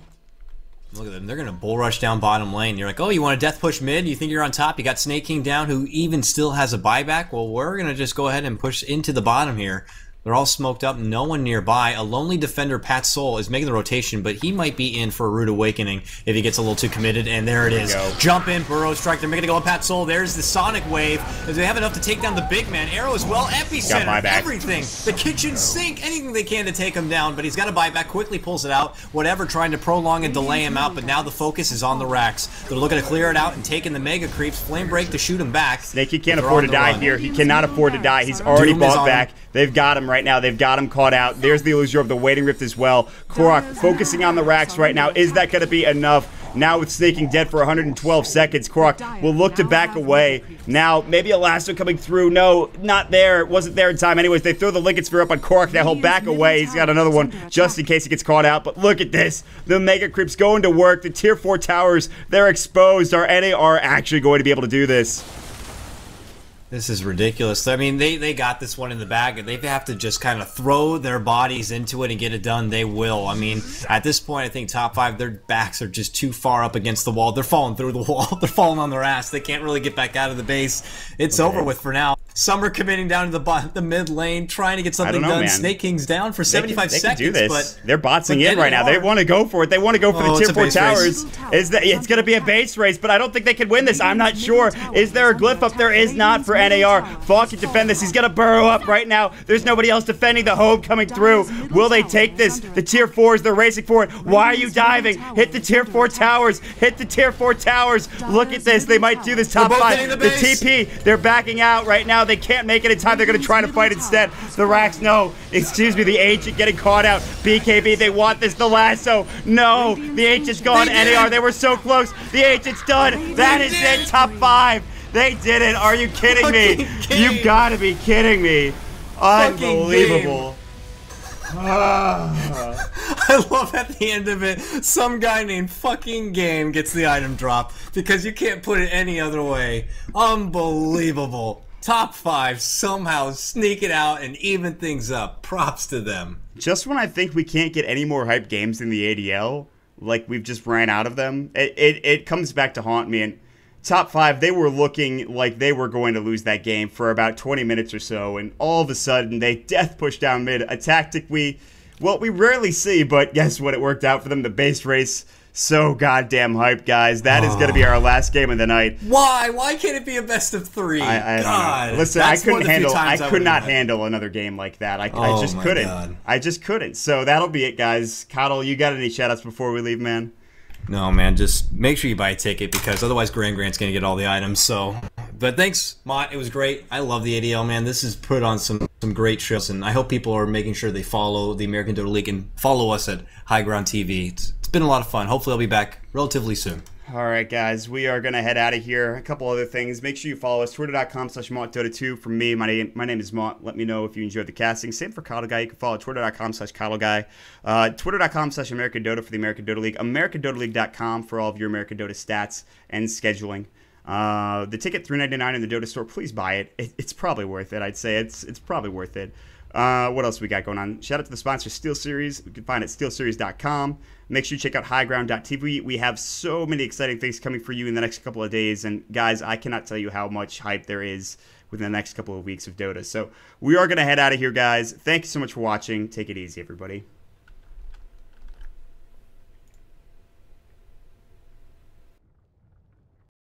Look at them. They're going to bull rush down bottom lane. You're like, oh, you want a death push mid? You think you're on top? You got Snake King down, who even still has a buyback? Well, we're going to just go ahead and push into the bottom here. They're all smoked up, no one nearby. A lonely defender, Pat Soul, is making the rotation, but he might be in for a rude awakening if he gets a little too committed, and there it is. Jump in, Burrow Strike, they're making it go on Pat Soul. There's the Sonic Wave. As they have enough to take down the big man. Arrow as well, Epicenter, everything. The kitchen sink, anything they can to take him down, but he's got a buyback, quickly pulls it out. Whatever, trying to prolong and delay him out, but now the focus is on the racks. They're looking to clear it out and taking the Mega Creeps. Flame Break to shoot him back. Snake, he can't afford to die here. He cannot afford to die. He's already bought back. They've got him right now. They've got him caught out. There's the illusion of the Waiting Rift as well. Korok focusing on the racks right now. Is that going to be enough? Now with Snake King dead for 112 seconds, Korok will look to back away. Now, maybe a lasso coming through. No, not there. It wasn't there in time. Anyways, they throw the Lincoln Sphere up on Korok. Now he'll back away. He's got another one just in case he gets caught out. But look at this. The Mega Creeps going to work. The Tier 4 towers, they're exposed. Are NAR actually going to be able to do this? This is ridiculous. I mean, they got this one in the bag, and they have to just kind of throw their bodies into it and get it done. They will. I mean, at this point, I think top 5, their backs are just too far up against the wall. They're falling through the wall. They're falling on their ass. They can't really get back out of the base. It's over with for now. Some are committing down to the mid lane, trying to get something done. Man. Snake King's down for 75 seconds. They can do this. They're botsing in right now. They want to go for it. They want to go for the Tier 4 towers. It's going to be a base race, but I don't think they can win this. I'm not sure. Is there a glyph up? There is not for NAR. Falk can defend this. He's going to burrow up right now. There's nobody else defending. The Hope coming through. Will they take this? The Tier 4s, they're racing for it. Why are you diving? Hit the Tier 4 towers. Hit the Tier 4 towers. Look at this. They might do this top 5. The TP, they're backing out right now. They can't make it in time. They're going to try to fight instead. The racks, no. Excuse me, the Ancient getting caught out. BKB, they want this. The lasso, no. The Ancient's gone. NAR, they were so close. The Ancient's done. That is it. Top 5. They did it. Are you kidding me? You've got to be kidding me. Unbelievable. I love at the end of it, some guy named fucking Game gets the item drop because you can't put it any other way. Unbelievable. Top 5 somehow sneak it out and even things up. Props to them. Just when I think we can't get any more hype games in the ADL, like we've just ran out of them, it comes back to haunt me. And Top 5, they were looking like they were going to lose that game for about 20 minutes or so, and all of a sudden they death push down mid, a tactic we rarely see, but guess what? It worked out for them. The base race, so goddamn hyped, guys. That is going to be our last game of the night. Why? Why can't it be a best of 3? I God. don't know. Listen, I could not handle another game like that. I just couldn't. God. I just couldn't. So that'll be it, guys. Coddle, you got any shoutouts before we leave, man? No, man, just make sure you buy a ticket because otherwise Grant's going to get all the items. So, but thanks, Mott. It was great. I love the ADL, man. This has put on some great shows, and I hope people are making sure they follow the American Dota League and follow us at High Ground TV. It's been a lot of fun. Hopefully I'll be back relatively soon. All right, guys, we are going to head out of here. A couple other things. Make sure you follow us, twitter.com/MottDota2. For me, my name is Mott. Let me know if you enjoyed the casting. Same for Coddle Guy. You can follow twitter.com/Coddle Guy. Twitter.com/American Dota for the American Dota League. AmericanDotaLeague.com for all of your American Dota stats and scheduling. The ticket, $3.99 in the Dota store. Please buy it. It's probably worth it. I'd say it's probably worth it. What else we got going on? Shout out to the sponsor, SteelSeries. You can find it at SteelSeries.com. Make sure you check out highground.tv. We have so many exciting things coming for you in the next couple of days. And guys, I cannot tell you how much hype there is within the next couple of weeks of Dota. So we are going to head out of here, guys. Thank you so much for watching. Take it easy, everybody.